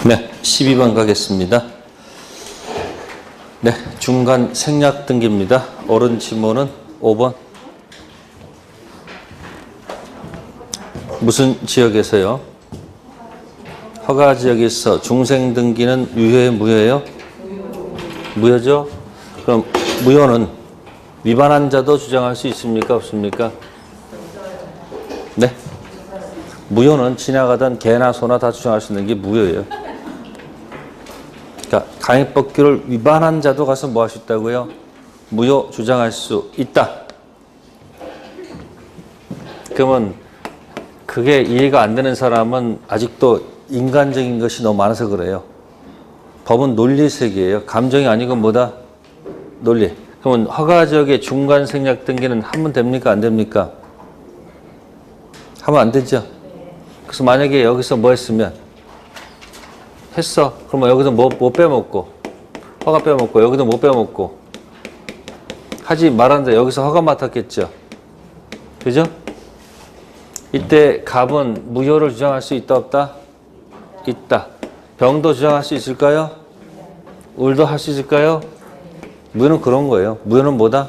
네, 12번 가겠습니다. 네, 중간 생략 등기입니다. 옳은 지문은 5번. 무슨 지역에서요? 허가 지역에서 중생 등기는 유효예요, 무효예요? 무효죠? 그럼 무효는 위반한 자도 주장할 수 있습니까, 없습니까? 네? 무효는 지나가던 개나 소나 다 주장할 수 있는 게 무효예요. 그러니까 강행법규를 위반한 자도 가서 뭐 할 수 있다고요? 무효 주장할 수 있다. 그러면 그게 이해가 안 되는 사람은 아직도 인간적인 것이 너무 많아서 그래요. 법은 논리 세계예요. 감정이 아니고 뭐다? 논리. 그러면 허가 지역의 중간 생략 등기는 하면 됩니까? 안 됩니까? 하면 안 되죠. 그래서 만약에 여기서 뭐 했으면 했어. 그러면 여기서 뭐 빼먹고 허가 빼먹고 여기도 못 빼먹고 하지 말았는데 여기서 허가 맡았겠죠. 그죠? 이때 갑은 무효를 주장할 수 있다 없다? 있다. 병도 주장할 수 있을까요? 을도 할 수 있을까요? 무효는 그런 거예요. 무효는 뭐다?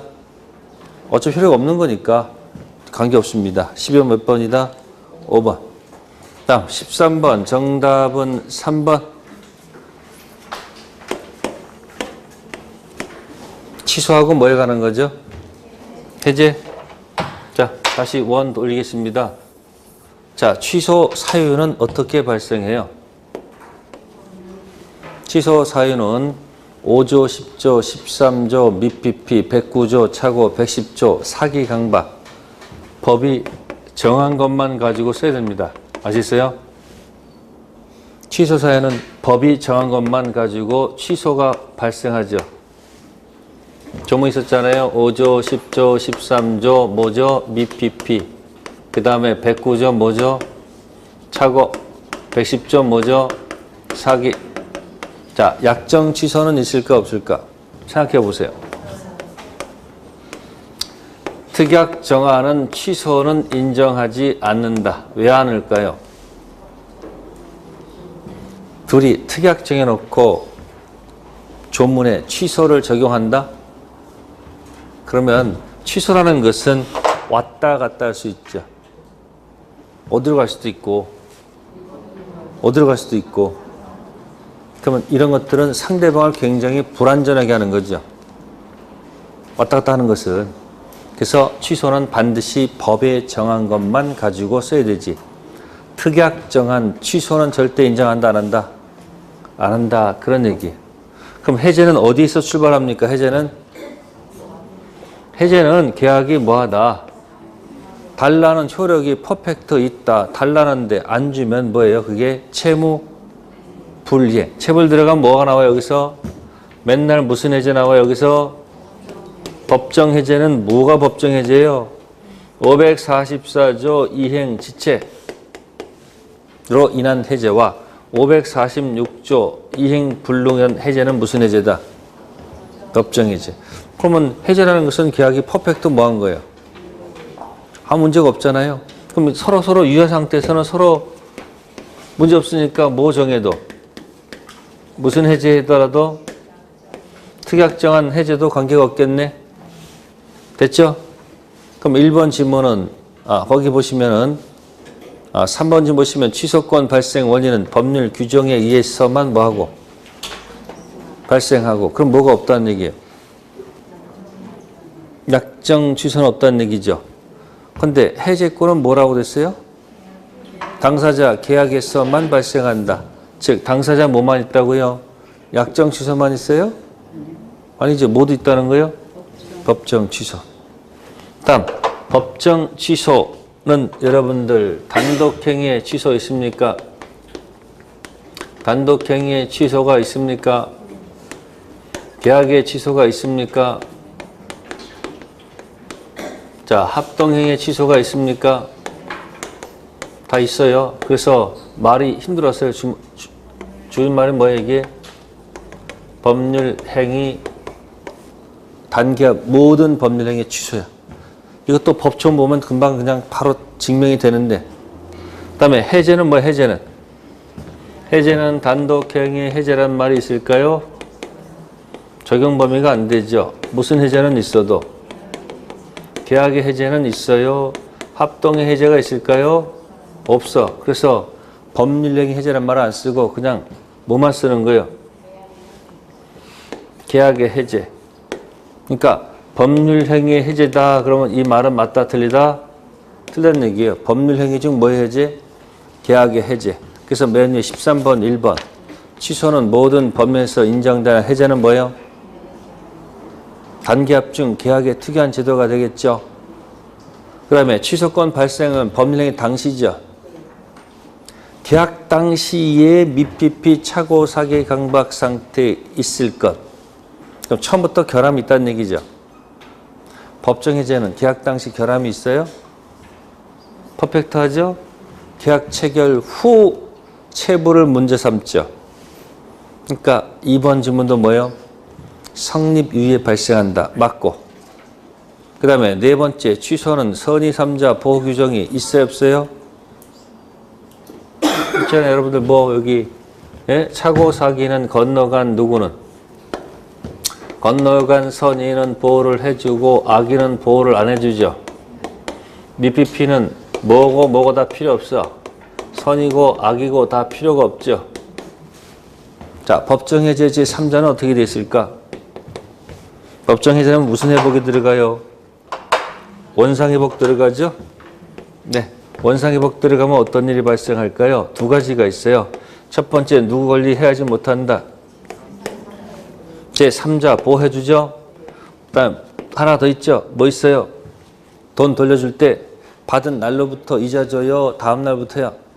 어차피 필요가 없는 거니까 관계없습니다. 12번 몇 번이다? 5번. 다음 13번 정답은 3번. 취소하고 뭐에 가는 거죠? 해제. 자, 다시 원 돌리겠습니다. 자, 취소 사유는 어떻게 발생해요? 취소 사유는 5조, 10조, 13조, 미피피, 109조, 차고, 110조, 사기, 강박. 법이 정한 것만 가지고 써야 됩니다. 아시겠어요? 취소 사유는 법이 정한 것만 가지고 취소가 발생하죠. 조문 있었잖아요. 5조, 10조, 13조, 뭐죠? 미피피. 그 다음에 109조 뭐죠? 차고. 110조 뭐죠? 사기. 자, 약정 취소는 있을까 없을까? 생각해 보세요. 특약 정하는 취소는 인정하지 않는다. 왜 않을까요? 둘이 특약 정해놓고 조문에 취소를 적용한다? 그러면 취소라는 것은 왔다 갔다 할 수 있죠. 어디로 갈 수도 있고 어디로 갈 수도 있고. 그러면 이런 것들은 상대방을 굉장히 불안전하게 하는 거죠. 왔다 갔다 하는 것은. 그래서 취소는 반드시 법에 정한 것만 가지고 써야 되지. 특약 정한 취소는 절대 인정한다, 안 한다? 안 한다. 그런 얘기. 그럼 해제는 어디에서 출발합니까? 해제는 계약이 뭐하다? 달라는 효력이 퍼펙트 있다. 달라는데 안 주면 뭐예요? 그게 채무 불이행. 채불 들어가면 뭐가 나와요? 여기서 맨날 무슨 해제 나와요? 여기서 법정 해제는 뭐가 법정 해제예요? 544조 이행 지체로 인한 해제와 546조 이행 불능한 해제는 무슨 해제다? 법정 해제. 그러면 해제라는 것은 계약이 퍼펙트 뭐한 거예요? 아무 문제가 없잖아요. 그럼 서로 유효 상태에서는 서로 문제 없으니까 뭐 정해도 무슨 해제하더라도 특약 정한 해제도 관계가 없겠네. 됐죠? 그럼 1번 지문은 거기 보시면은 3번 지문 보시면 취소권 발생 원인은 법률 규정에 의해서만 뭐하고 발생하고. 그럼 뭐가 없다는 얘기예요? 약정 취소는 없다는 얘기죠. 근데 해제권은 뭐라고 됐어요? 당사자 계약에서만 발생한다. 즉 당사자 뭐만 있다고요? 약정 취소만 있어요? 아니죠. 모두 있다는 거예요? 법정 취소. 다음 법정 취소는 여러분들 단독행위의 취소 있습니까? 단독행위의 취소가 있습니까? 계약의 취소가 있습니까? 자, 합동행위의 취소가 있습니까? 다 있어요. 그래서 말이 힘들었어요. 주인 말이 뭐예요, 이게? 법률 행위, 단계약, 모든 법률 행위 취소야. 이것도 법조문 보면 금방 그냥 바로 증명이 되는데. 그 다음에 해제는 뭐야, 해제는? 해제는 단독행위의 해제란 말이 있을까요? 적용 범위가 안 되죠. 무슨 해제는 있어도. 계약의 해제는 있어요. 합동의 해제가 있을까요? 없어. 그래서 법률행위 해제란 말을 안 쓰고 그냥 뭐만 쓰는 거예요? 계약의 해제. 그러니까 법률행위의 해제다 그러면 이 말은 맞다 틀리다? 틀린 얘기예요. 법률행위 중 뭐의 해제? 계약의 해제. 그래서 맨 위에 13번 1번 취소는 모든 법률에서 인정되는 해제는 뭐예요? 단계합 중 계약의 특이한 제도가 되겠죠. 그 다음에 취소권 발생은 법률행위 당시죠. 계약 당시에 미피피 차고 사기 강박 상태에 있을 것. 그럼 처음부터 결함이 있다는 얘기죠. 법정 해제는 계약 당시 결함이 있어요? 퍼펙트하죠? 계약 체결 후 체부를 문제 삼죠. 그러니까 2번 질문도 뭐예요? 성립 이후에 발생한다. 맞고. 그 다음에 네 번째 취소는 선의 3자 보호 규정이 있어요 없어요? 있잖아요. 여러분들 뭐 여기 차고 사기는 건너간 누구는? 건너간 선의는 보호를 해주고 악의는 보호를 안 해주죠. 미피피는 뭐고 다 필요 없어. 선이고 악이고 다 필요가 없죠. 자, 법정해제 제3자는 어떻게 되어 있을까? 법정해제는 무슨 회복이 들어가요? 원상회복 들어가죠? 네. 원상회복 들어가면 어떤 일이 발생할까요? 두 가지가 있어요. 첫 번째, 누구 권리 해하지 못한다. 제3자 보호해주죠? 그 다음, 하나 더 있죠? 뭐 있어요? 돈 돌려줄 때 받은 날로부터 이자 줘요? 다음 날부터요?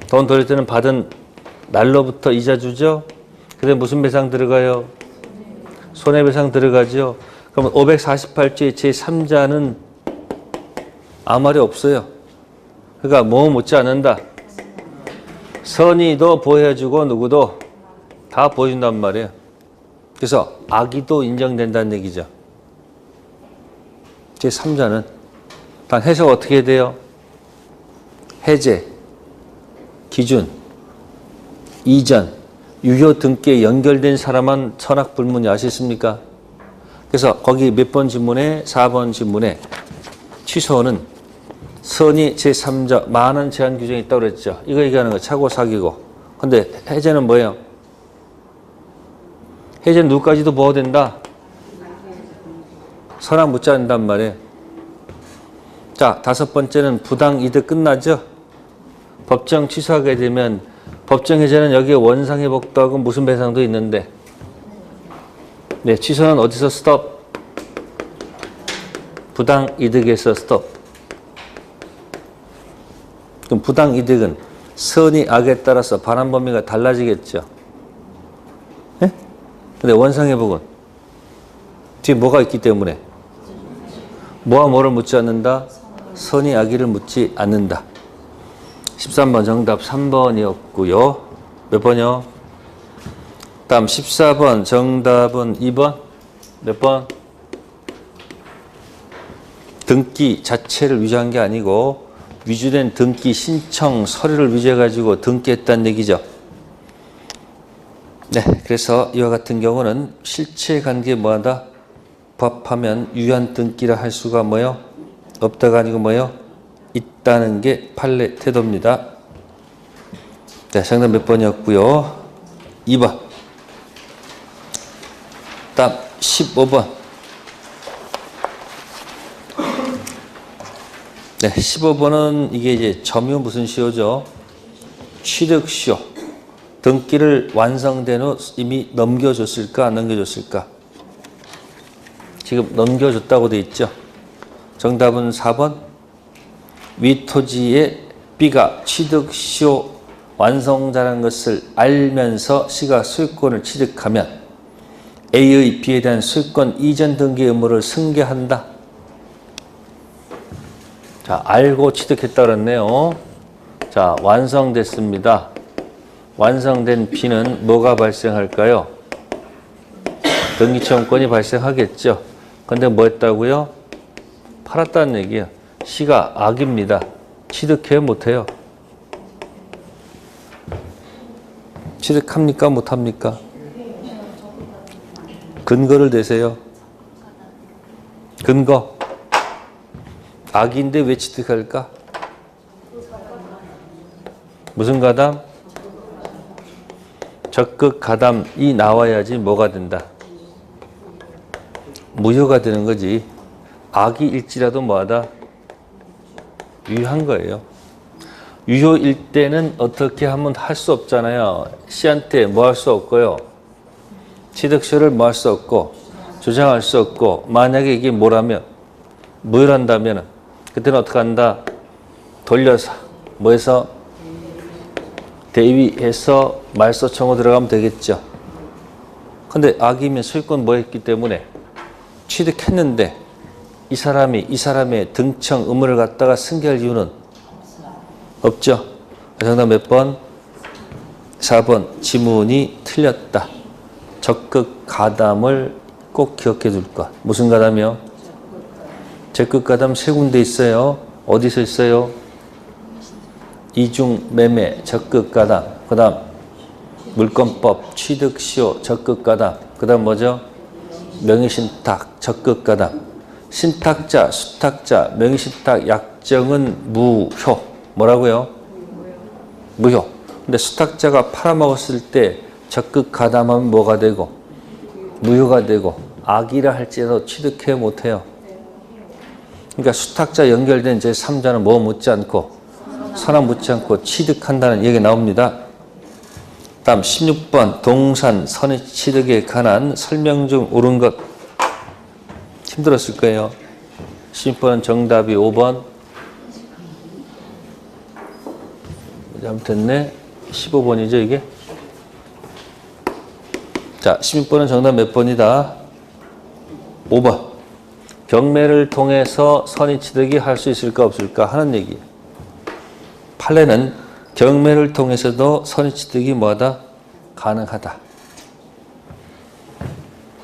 돈 돌릴 때는 받은 날로부터 이자 주죠? 근데 무슨 배상 들어가요? 손해배상 들어가죠? 그럼 548조의 제3자는 아무 말이 없어요. 그러니까 뭐 묻지 않는다. 선의도 보호해주고 누구도 다 보여준단 말이에요. 그래서 악의도 인정된다는 얘기죠. 제3자는 단 해석 어떻게 돼요? 해제, 기준, 이전, 유효 등기에 연결된 사람은 선악불문이 아시습니까? 그래서 거기 몇 번 질문에 4번 질문에 취소는 선의 제3자 많은 제한 규정이 있다고 그랬죠. 이거 얘기하는 거 차고 사기고. 근데 해제는 뭐예요? 해제는 누구까지도 보호된다? 선악 묻지 않는단 말이에요. 자, 다섯 번째는 부당이득 끝나죠? 법정 취소하게 되면 법정 해제는 여기에 원상회복도 하고 무슨 배상도 있는데 네, 취소는 어디서 스톱? 부당이득에서 스톱. 그럼 부당이득은 선의 악에 따라서 반환 범위가 달라지겠죠. 네? 근데 원상회복은 뒤에 뭐가 있기 때문에 뭐와 뭐를 묻지 않는다? 선의 악의를 묻지 않는다. 13번 정답 3번이었고요. 몇 번이요? 다음 14번 정답은 2번. 몇 번? 등기 자체를 위조한 게 아니고 위조된 등기 신청 서류를 위조해가지고 등기했다는 얘기죠. 네, 그래서 이와 같은 경우는 실체관계에 뭐하다? 부합하면 유효한 등기라 할 수가 뭐요? 없다가 아니고 뭐요? 있다는 게 판례 태도입니다. 자, 정답 몇 번이었고요? 2번. 다음 15번. 네, 15번은 이게 이제 점유 무슨 시효죠? 취득시효. 등기를 완성된 후 이미 넘겨줬을까, 안 넘겨줬을까? 지금 넘겨줬다고 돼 있죠. 정답은 4번. 위 토지의 B가 취득시효 완성자라는 것을 알면서 C가 소유권을 취득하면 A의 B에 대한 소유권 이전 등기 의무를 승계한다. 자, 알고 취득했다 그랬네요. 자, 완성됐습니다. 완성된 B는 뭐가 발생할까요? 등기청권이 발생하겠죠. 근데 뭐 했다고요? 팔았다는 얘기예요. C가 악입니다. 취득해 못해요. 취득합니까? 못합니까? 근거를 대세요. 근거. 악인데 왜 취득할까? 무슨 가담? 적극 가담이 나와야지 뭐가 된다? 무효가 되는 거지. 악이 일지라도 뭐하다? 유효한 거예요. 유효일 때는 어떻게 하면 할 수 없잖아요. 씨한테 뭐 할 수 없고요. 취득쇼를 뭐 할 수 없고 주장할 수 없고 만약에 이게 뭐라면 무효한다면 그때는 어떻게 한다? 돌려서 뭐해서 대위해서 말소청으로 들어가면 되겠죠. 근데 악이면 소유권 뭐 했기 때문에 취득했는데 이 사람의 등청 의무를 갖다가 승계할 이유는 없죠. 정답 몇 번? 4번. 지문이 틀렸다. 적극 가담을 꼭 기억해 둘 것. 무슨 가담이요? 적극 가담 세 군데 있어요. 어디서 있어요? 이중 매매 적극 가담. 그 다음 물권법 취득시효 적극 가담. 그 다음 뭐죠? 명의신탁 적극 가담. 신탁자, 수탁자, 명의신탁 약정은 무효. 뭐라고요? 무효. 근데 수탁자가 팔아먹었을 때 적극 가담하면 뭐가 되고 무효가 되고 악이라 할지라도 취득해 못해요. 그러니까 수탁자 연결된 제3자는 뭐 묻지 않고 선언 묻지 않고 취득한다는 얘기 나옵니다. 다음 16번 동산 선의 취득에 관한 설명 중 옳은 것. 힘들었을 거예요. 16번은 정답이 5번. 잘못했네. 15번이죠 이게. 자, 16번은 정답 몇 번이다? 5번. 경매를 통해서 선의 취득이 할 수 있을까 없을까 하는 얘기예요. 판례는 경매를 통해서도 선의 취득이 뭐하다? 가능하다.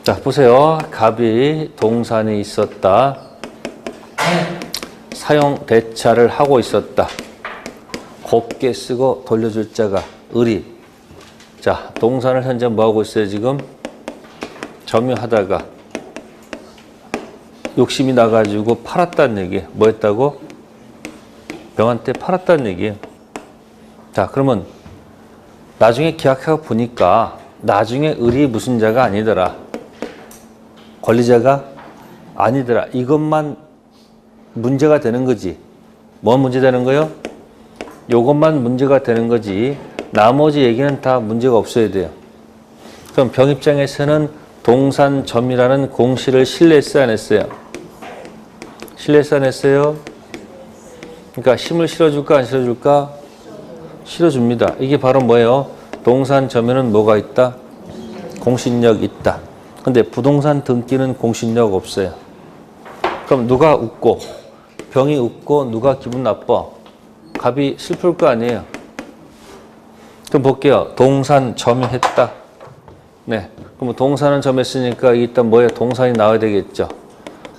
자, 보세요. 갑이 동산에 있었다. 사용 대차를 하고 있었다. 곱게 쓰고 돌려줄 자가 을이. 자, 동산을 현재 뭐하고 있어요 지금? 점유하다가 욕심이 나가지고 팔았다는 얘기예요. 뭐 했다고? 병한테 팔았다는 얘기예요. 자, 그러면 나중에 계약하고 보니까 나중에 을이 무슨 자가 아니더라. 권리자가 아니더라. 이것만 문제가 되는 거지. 뭐 문제되는 거요? 요것만 문제가 되는 거지. 나머지 얘기는 다 문제가 없어야 돼요. 그럼 병 입장에서는 동산점이라는 공시를 신뢰했어요, 안 했어요? 신뢰했어요, 안 했어요? 그러니까 힘을 실어줄까, 안 실어줄까? 실어줍니다. 이게 바로 뭐예요? 동산점에는 뭐가 있다? 공신력 있다. 근데 부동산 등기는 공신력 없어요. 그럼 누가 웃고, 병이 웃고, 누가 기분 나빠? 갑이 슬플 거 아니에요? 그럼 볼게요. 동산 점유했다. 네. 그럼 동산은 점했으니까 일단 뭐예요? 동산이 나와야 되겠죠.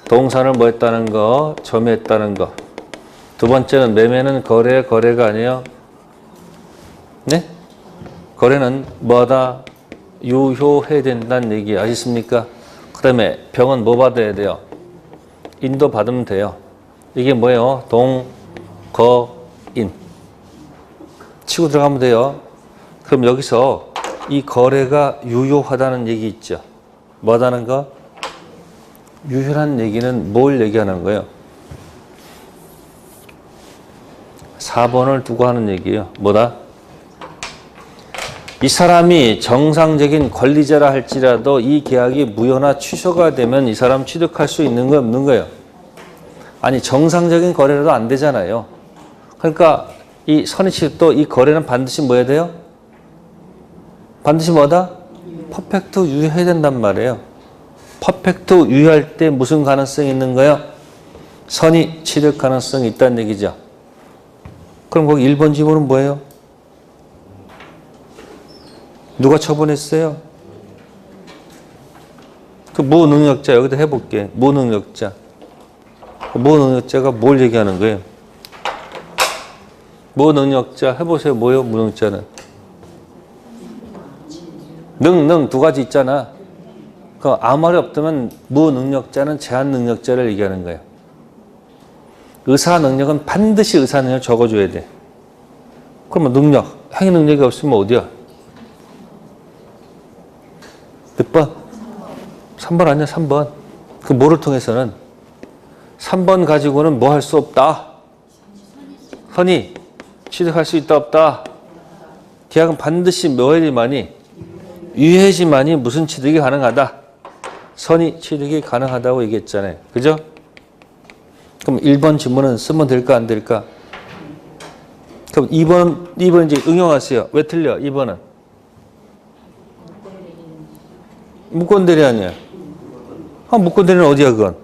동산을 뭐 했다는 거? 점유했다는 거. 두 번째는 매매는 거래가 아니에요? 네? 거래는 뭐다? 유효해야 된다는 얘기 아시습니까? 그 다음에 병은 뭐 받아야 돼요? 인도 받으면 돼요. 이게 뭐예요? 동거인. 치고 들어가면 돼요. 그럼 여기서 이 거래가 유효하다는 얘기 있죠. 뭐하다는 거? 유효한 얘기는 뭘 얘기하는 거예요? 4번을 두고 하는 얘기예요. 뭐다? 이 사람이 정상적인 권리자라 할지라도 이 계약이 무효나 취소가 되면 이 사람 취득할 수 있는 거 없는 거예요. 아니 정상적인 거래라도 안 되잖아요. 그러니까 이 선의 취득도 이 거래는 반드시 뭐 해야 돼요? 반드시 뭐다? 퍼펙트 유효해야 된단 말이에요. 퍼펙트 유효할 때 무슨 가능성이 있는 거예요? 선의 취득 가능성이 있다는 얘기죠. 그럼 거기 1번 지문은 뭐예요? 누가 처분했어요? 그 무능력자 여기다 해볼게. 무능력자. 무능력자가 뭘 얘기하는 거예요? 무능력자 해보세요. 뭐예요? 무능력자는. 능 두 가지 있잖아. 그 아무 말이 없다면 무능력자는 제한 능력자를 얘기하는 거예요. 의사 능력은 반드시 의사 능력을 적어줘야 돼. 그러면 능력, 행위 능력이 없으면 어디야? 몇 번? 3번 아니야, 3번. 그 뭐를 통해서는? 3번 가지고는 뭐 할 수 없다? 선의, 취득할 수 있다, 없다? 계약은 반드시 뭐 해야지만이? 유해지만이 무슨 취득이 가능하다? 선의 취득이 가능하다고 얘기했잖아요. 그죠? 그럼 1번 지문은 쓰면 될까, 안 될까? 그럼 2번 이제 응용하세요. 왜 틀려? 2번은? 무권대리 아니야. 무권대리는 어디야, 그건?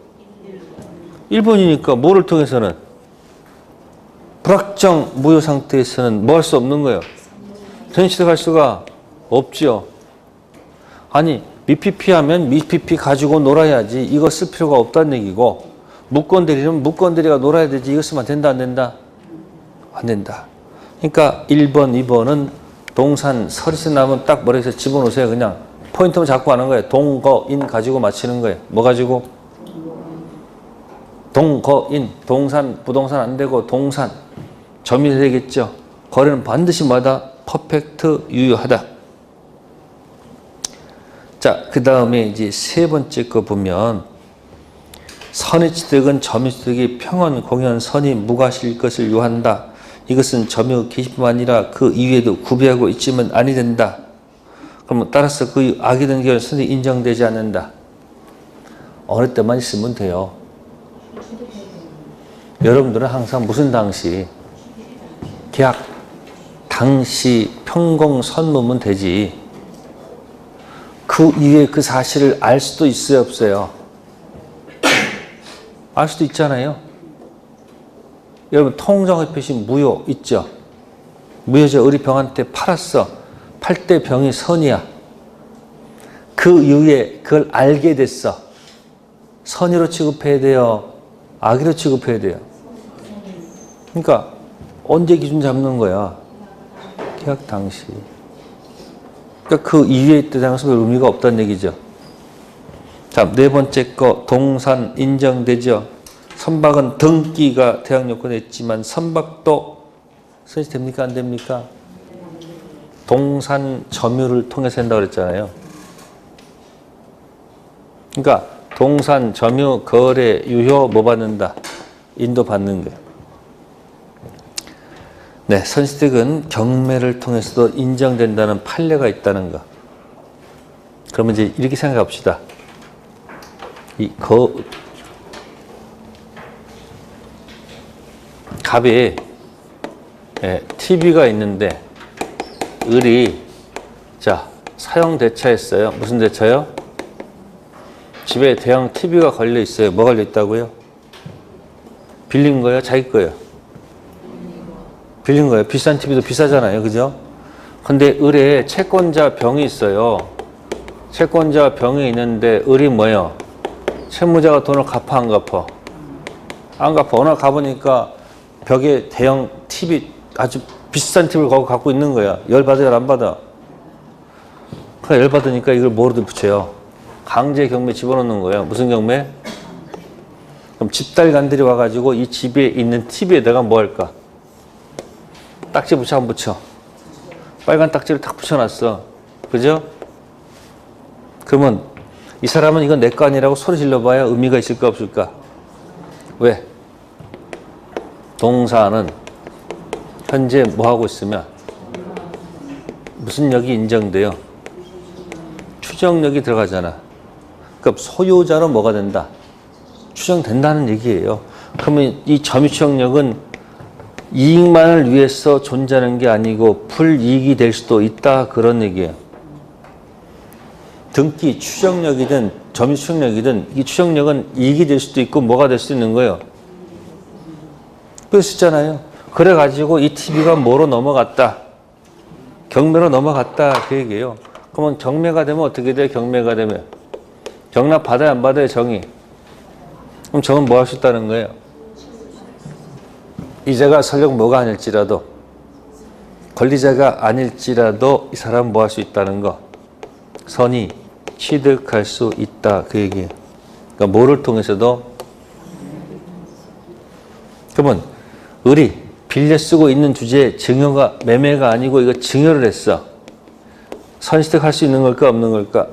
1번이니까 뭐를 통해서는? 불확정 무효 상태에서는 뭐 할 수 없는 거예요? 선의 취득할 수가 없죠. 아니, 미피피 하면 미피피 가지고 놀아야지. 이거 쓸 필요가 없다는 얘기고, 무권대리는 무권대리가 놀아야 되지. 이거 쓰면 된다, 안 된다? 안 된다. 그러니까 1번, 2번은 동산, 서리스 나면 딱 머리에서 집어넣으세요. 그냥 포인트만 잡고 하는 거예요. 동거인 가지고 맞히는 거예요. 뭐 가지고? 동거인, 동산, 부동산 안 되고 동산. 점이 되겠죠. 거래는 반드시 뭐다? 퍼펙트 유효하다. 자, 그 다음에 이제 세 번째 거 보면 선의 취득은 점유 취득이 평원, 공연, 선의, 무과실 것을 요한다. 이것은 점유 개시뿐만 아니라 그 이외에도 구비하고 있지만 아니 된다. 그러면 따라서 그 악의된 결 선의 인정되지 않는다. 어느 때만 있으면 돼요. 여러분들은 항상 무슨 당시? 계약 당시 평공 선무면 되지. 그 이후에 그 사실을 알 수도 있어요, 없어요? 알 수도 있잖아요. 여러분 통장의 표시 무효 있죠? 무효자 우리 병한테 팔았어. 팔 때 병이 선이야. 그 이후에 그걸 알게 됐어. 선의로 취급해야 돼요? 악의로 취급해야 돼요? 그러니까 언제 기준 잡는 거야? 계약 당시. 그러니까 그 이후에 대해서 별 의미가 없다는 얘기죠. 자, 네 번째 거 동산 인정되죠. 선박은 등기가 대항 요건에 있지만 선박도 선이 됩니까, 안 됩니까? 동산 점유를 통해서 한다고 그랬잖아요. 그러니까 동산 점유 거래 유효 뭐 받는다? 인도 받는 거예요. 네, 선취득은 경매를 통해서도 인정된다는 판례가 있다는 거. 그러면 이제 이렇게 생각해 봅시다. 갑에 TV가 있는데 을이 자 사용 대차했어요. 무슨 대차요? 집에 대형 TV가 걸려 있어요. 뭐 걸려 있다고요? 빌린 거예요? 자기 거예요? 빌린 거예요. 비싼 TV도 비싸잖아요. 그죠? 근데 을에 채권자 병이 있어요. 채권자 병이 있는데 을이 뭐예요? 채무자가 돈을 갚아 안 갚아? 안 갚아. 오늘 가보니까 벽에 대형 TV 아주 비싼 TV를 거기 갖고 있는 거야. 열 받아요? 안 받아? 그러니까 열 받으니까 이걸 뭐로 붙여요? 강제 경매 집어넣는 거예요. 무슨 경매? 그럼 집달간들이 와가지고 이 집에 있는 TV에다가 뭐 할까? 딱지 붙여 안 붙여? 빨간 딱지를 탁 붙여놨어. 그죠? 그러면 이 사람은 이건 내 거 아니라고 소리 질러봐야 의미가 있을까 없을까? 왜? 동사는 현재 뭐 하고 있으면 무슨 역이 인정돼요? 추정력이 들어가잖아. 그러니까 소유자로 뭐가 된다? 추정된다는 얘기예요. 그러면 이 점유 추정력은 이익만을 위해서 존재하는 게 아니고 불이익이 될 수도 있다 그런 얘기예요. 등기 추정력이든 점유 추정력이든 이 추정력은 이익이 될 수도 있고 뭐가 될 수도 있는 거예요. 그럴 수 있잖아요. 그래가지고 이 TV가 뭐로 넘어갔다? 경매로 넘어갔다 그 얘기예요. 그러면 경매가 되면 어떻게 돼요? 경매가 되면 경납 받아야 안 받아요? 정의. 그럼 정은 뭐 할 수 있다는 거예요? 이자가 설령 뭐가 아닐지라도 권리자가 아닐지라도 이 사람은 뭐 할 수 있다는 거? 선이 취득할 수 있다. 그 얘기예요. 그러니까 뭐를 통해서도. 그러면 을이 빌려 쓰고 있는 주제에 증여가 매매가 아니고 이거 증여를 했어. 선취득할 수 있는 걸까 없는 걸까?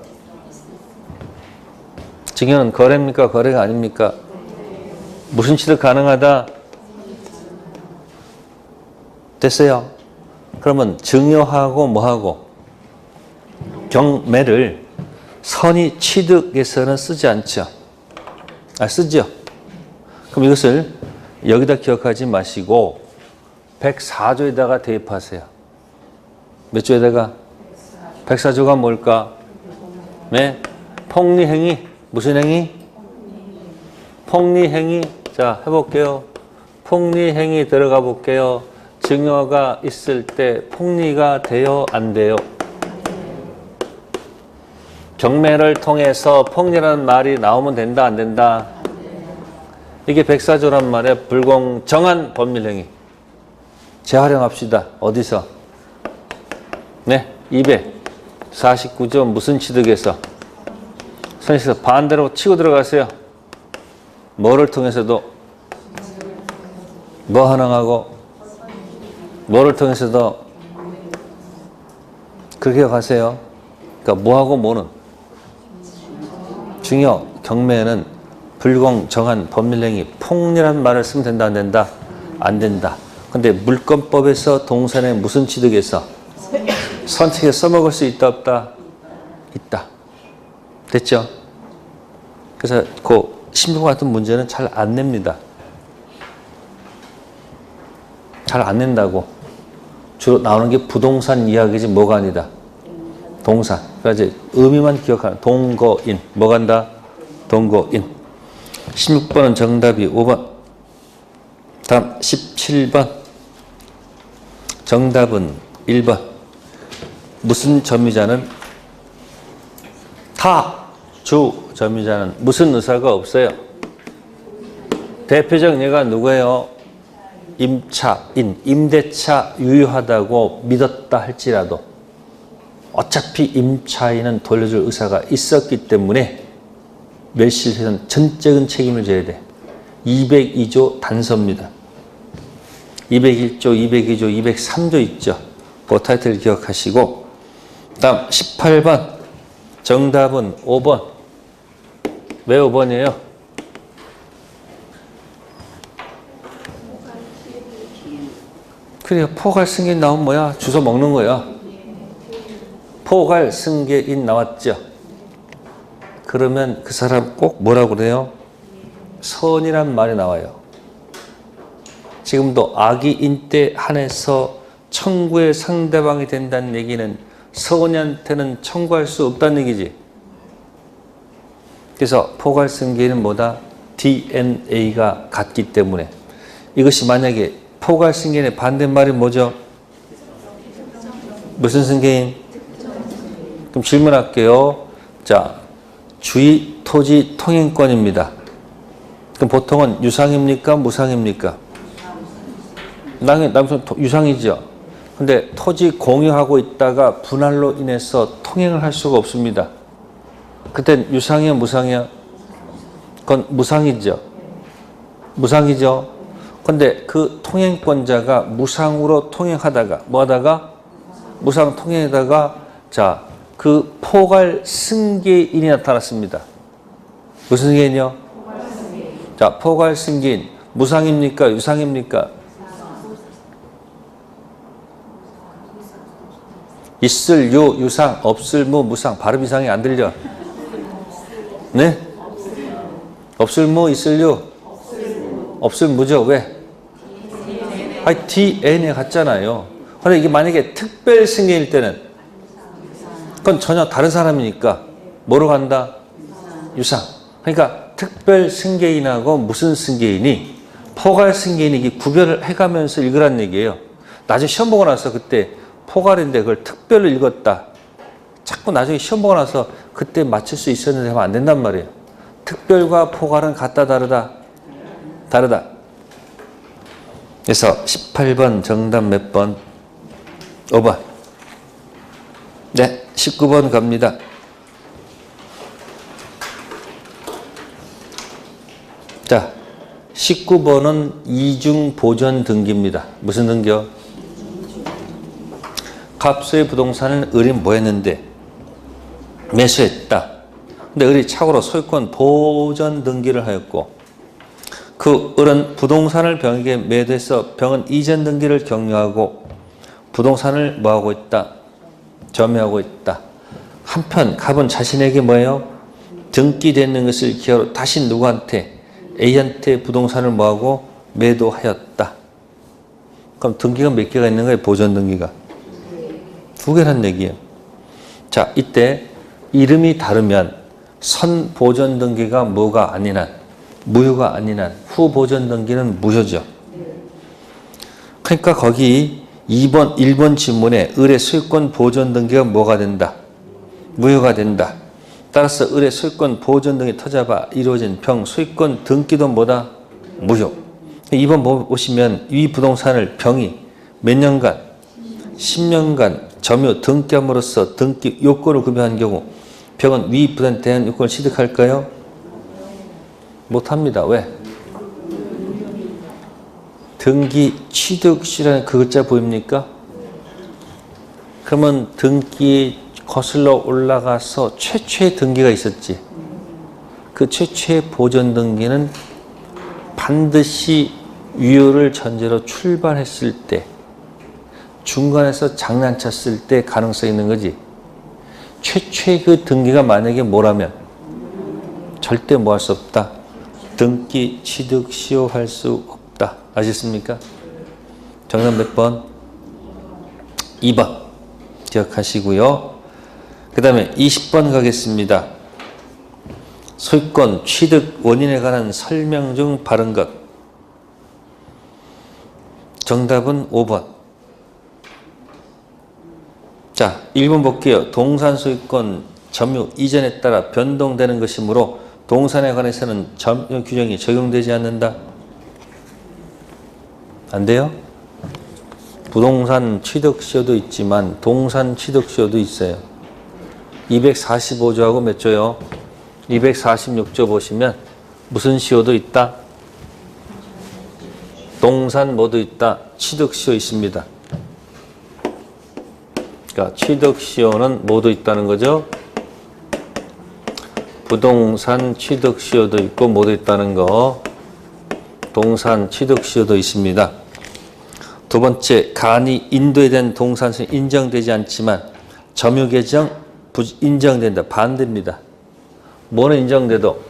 증여는 거래입니까 거래가 아닙니까? 무슨 취득 가능하다? 됐어요. 그러면 증여하고 뭐하고 경매를 선의 취득에서는 쓰지 않죠. 쓰죠. 그럼 이것을 여기다 기억하지 마시고 104조에다가 대입하세요. 몇 조에다가? 104조가 뭘까? 네? 폭리행위. 무슨 행위? 폭리행위. 자, 해볼게요. 폭리행위 들어가 볼게요. 증여가 있을 때 폭리가 돼요? 안 돼요? 경매를 통해서 폭리라는 말이 나오면 된다? 안 된다? 이게 104조란 말이에요. 불공정한 법률행위. 재활용합시다. 어디서? 네, 249조 무슨 취득에서? 선에서 반대로 치고 들어가세요. 뭐를 통해서도? 뭐 하능하고? 뭐를 통해서도? 그렇게 가세요. 그러니까 뭐하고 뭐는? 증여, 경매에는 불공정한 법률행위, 폭리라는 말을 쓰면 된다 안 된다? 안 된다. 근데 물권법에서 동산에 무슨 취득에서? 선택해 써먹을 수 있다 없다? 있다. 됐죠? 그래서 그 16번 같은 문제는 잘 안 냅니다. 잘 안 낸다고. 주로 나오는 게 부동산 이야기지 뭐가 아니다. 동산. 그러니까 이제 의미만 기억하는 동거인. 뭐 간다? 동거인. 16번은 정답이 5번. 다음 17번. 정답은 1번. 무슨 점유자는? 주 점유자는 무슨 의사가 없어요. 대표적 예가 누구예요? 임차인, 임대차 유효하다고 믿었다 할지라도 어차피 임차인은 돌려줄 의사가 있었기 때문에 멸실회는 전적인 책임을 져야 돼. 202조 단서입니다. 201조, 202조, 203조 있죠. 그 타이틀 기억하시고 다음 18번 정답은 5번. 왜 5번이에요? 그래요. 포괄승계인 나오면 뭐야? 주워 먹는 거야. 포괄승계인 나왔죠. 그러면 그 사람 꼭 뭐라고 그래요? 선이란 말이 나와요. 지금도 악의인 때 한해서 청구의 상대방이 된다는 얘기는 서원이한테는 청구할 수 없다는 얘기지. 그래서 포괄승계인은 뭐다? DNA가 같기 때문에. 이것이 만약에 포괄승계인의 반대말이 뭐죠? 무슨 승계인? 그럼 질문할게요. 자, 주의 토지 통행권입니다. 그럼 보통은 유상입니까? 무상입니까? 남성 유상이죠. 근데 토지 공유하고 있다가 분할로 인해서 통행을 할 수가 없습니다. 그땐 유상이야, 무상이야? 그건 무상이죠. 무상이죠. 근데 그 통행권자가 무상으로 통행하다가 뭐 하다가? 무상 통행하다가 자, 그 포괄 승계인이 나타났습니다. 무슨 승계인이요? 자, 포괄 승계인. 무상입니까? 유상입니까? 있을 유, 유상, 없을 무, 무상. 발음 이상이 안 들려. 네? 없을 무, 있을 유? 없을 무죠. 왜? 아니, DNA 같잖아요. 근데 이게 만약에 특별 승계일 때는 그건 전혀 다른 사람이니까 뭐로 간다? 유상. 그러니까 특별 승계인하고 무슨 승계인이 포괄 승계인이 이게 구별을 해가면서 읽으란 얘기예요. 나중에 시험 보고 나서 그때 포괄인데 그걸 특별로 읽었다. 자꾸 나중에 시험 보고 나서 그때 맞출 수 있었는데 하면 안 된단 말이에요. 특별과 포괄은 같다 다르다? 다르다. 그래서 18번 정답 몇 번? 5번. 네, 19번 갑니다. 자, 19번은 이중 보전 등기입니다. 무슨 등기요? 갑수의 부동산을 을이 뭐 했는데? 매수했다. 근데 을이 착오로 소유권 보전 등기를 하였고, 그 을은 부동산을 병에게 매도해서 병은 이전 등기를 격려하고 부동산을 뭐하고 있다? 점유하고 있다. 한편 갑은 자신에게 뭐예요? 등기되는 것을 기하로 다시 누구한테? A한테 부동산을 뭐하고? 매도하였다. 그럼 등기가 몇 개가 있는 거예요? 보전 등기가. 2개란 얘기예요. 자, 이때 이름이 다르면 선 보전 등기가 뭐가 아닌 한, 무효가 아닌 한, 후 보전 등기는 무효죠. 그러니까 거기 1번 지문에 을의 소유권 보전 등기가 뭐가 된다? 무효가 된다. 따라서 을의 소유권 보전 등이 터져봐 이루어진 병 소유권 등기도 뭐다? 무효. 2번 보시면 이 부동산을 병이 몇 년간? 10년간 점유 등기함으로써 등기 요건을 구별한 경우 병은 위 부담에 대한 요건을 취득할까요? 못합니다. 왜? 등기 취득시라는 그 글자 보입니까? 그러면 등기 거슬러 올라가서 최초의 등기가 있었지. 그 최초의 보전 등기는 반드시 유효를 전제로 출발했을 때, 중간에서 장난쳤을 때 가능성이 있는 거지. 최초의 그 등기가 만약에 뭐라면 절대 뭐 할 수 없다. 등기 취득 시효할 수 없다. 아셨습니까? 정답 몇 번? 2번 기억하시고요. 그 다음에 20번 가겠습니다. 소유권 취득 원인에 관한 설명 중 바른 것. 정답은 5번. 자, 1번 볼게요. 동산 소유권 점유 이전에 따라 변동되는 것이므로 동산에 관해서는 점유 규정이 적용되지 않는다. 안 돼요? 부동산 취득시효도 있지만 동산 취득시효도 있어요. 245조하고 몇 조요? 246조 보시면 무슨 시효도 있다? 동산 뭐도 있다? 취득시효 있습니다. 그러니까 취득시효는 뭐도 있다는 거죠? 부동산 취득시효도 있고 뭐도 있다는 거. 동산 취득시효도 있습니다. 두 번째, 간이 인도에 대한 동산세는 인정되지 않지만 점유개정 인정된다. 반대입니다. 뭐는 인정돼도,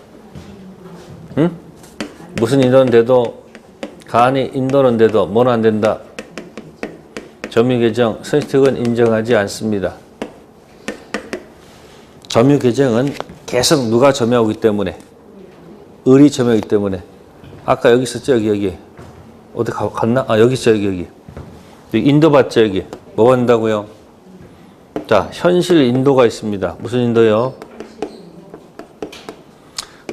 무슨 인도는 돼도, 간이 인도는 돼도 뭐는 안 된다. 점유개정, 선식특은 인정하지 않습니다. 점유개정은 계속 누가 점유하기 때문에, 을이 점유하기 때문에. 아까 여기 있었죠? 여기. 어디 갔나? 아, 여기 있어, 여기. 인도 봤죠, 여기. 뭐 한다고요? 자, 현실 인도가 있습니다. 무슨 인도요?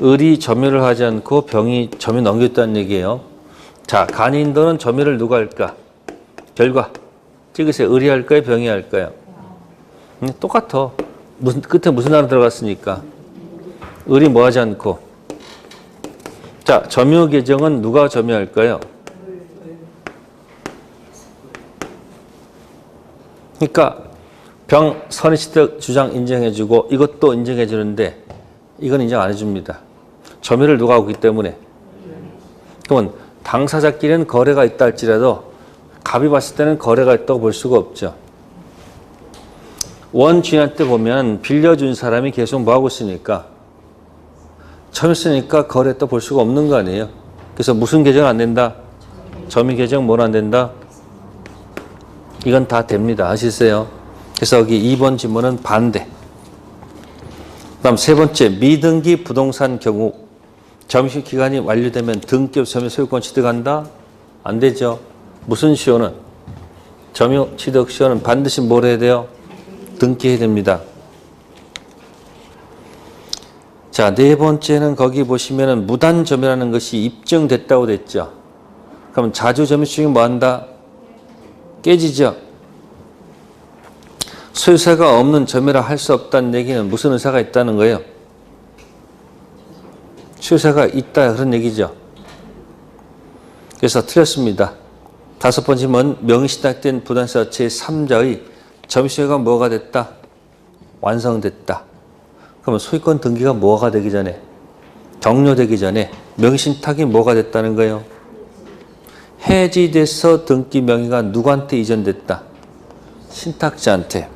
을이 점유를 하지 않고 병이 점유 넘겼다는 얘기예요. 자, 간 인도는 점유를 누가 할까? 결과. 찍으세요. 을이 할까요? 병이 할까요? 똑같아. 끝에 무슨 단어 들어갔으니까. 을이 뭐 하지 않고. 자, 점유 개정은 누가 점유할까요? 그러니까 병 선의취득 주장 인정해주고 이것도 인정해주는데 이건 인정 안 해줍니다. 점유를 누가 하기 때문에. 그러면 당사자끼리는 거래가 있다 할지라도 갑이 봤을 때는 거래가 있다고 볼 수가 없죠. 원주인한테 보면 빌려준 사람이 계속 뭐하고 있으니까 점유했으니까 거래했다고 볼 수가 없는 거 아니에요. 그래서 무슨 계정 안 된다? 점유 계정 뭘 안 된다? 이건 다 됩니다. 아시세요? 그래서 여기 2번 지문은 반대. 다음 세 번째, 미등기 부동산 경우 점유 기간이 완료되면 등기업 점유 소유권 취득한다? 안 되죠. 무슨 시효는? 점유 취득 시효는 반드시 뭘 해야 돼요? 등기해야 됩니다. 자, 네 번째는 거기 보시면은 무단점유라는 것이 입증됐다고 됐죠. 그럼 자주 점유 중에 뭐 한다? 깨지죠. 소유사가 없는 점유라 할 수 없다는 얘기는 무슨 의사가 있다는 거예요? 추세가 있다 그런 얘기죠. 그래서 틀렸습니다. 다섯 번째 문 명시탁된 부동산 제3자의 점유가 뭐가 됐다? 완성됐다. 그러면 소유권 등기가 뭐가 되기 전에? 종료되기 전에 명신탁이 뭐가 됐다는 거예요? 해지돼서 등기 명의가 누구한테 이전됐다? 신탁자한테.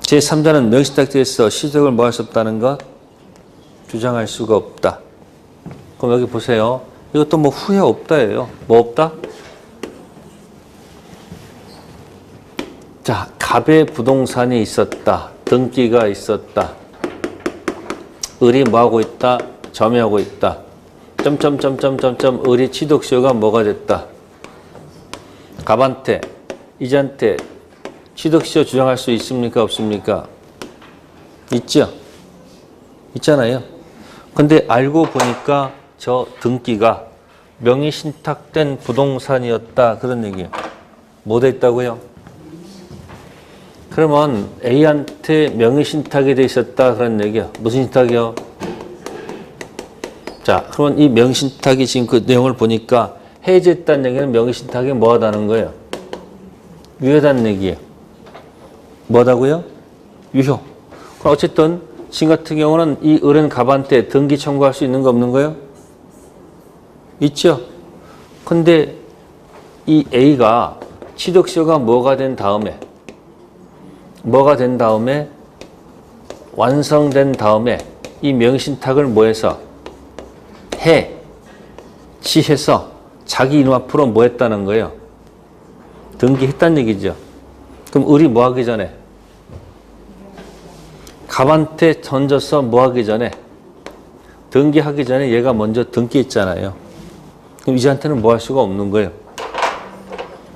제3자는 명신탁돼서 시득을 뭐 할 수 없다는 것? 주장할 수가 없다. 그럼 여기 보세요. 이것도 뭐 후회 없다예요. 뭐 없다? 자, 갑의 부동산이 있었다. 등기가 있었다. 을이 뭐하고 있다? 점유하고 있다. 점점점점점점 을이 취득시효가 뭐가 됐다? 갑한테, 이자한테 취득시효 주장할 수 있습니까? 없습니까? 있죠? 있잖아요. 근데 알고 보니까 저 등기가 명의신탁된 부동산이었다. 그런 얘기예요. 뭐 됐다고요? 그러면 A한테 명의신탁이 돼 있었다. 그런 얘기야. 무슨 신탁이요? 자, 그러면 이 명의신탁이 지금 그 내용을 보니까 해지했다는 얘기는 명의신탁이 뭐하다는 거예요? 유효하다는 얘기예요. 뭐하다고요? 유효. 그럼 어쨌든 지금 같은 경우는 이 을은 갑한테 등기 청구할 수 있는 거 없는 거예요? 있죠? 근데 이 A가 취득시효가 뭐가 된 다음에 완성된 다음에 이 명의신탁을 뭐해서 해지해서 자기 이름 앞으로 뭐 했다는 거예요? 등기했다는 얘기죠. 그럼 을이 뭐 하기 전에? 갑한테 던져서 뭐 하기 전에? 등기하기 전에 얘가 먼저 등기했잖아요. 그럼 이자한테는 뭐 할 수가 없는 거예요?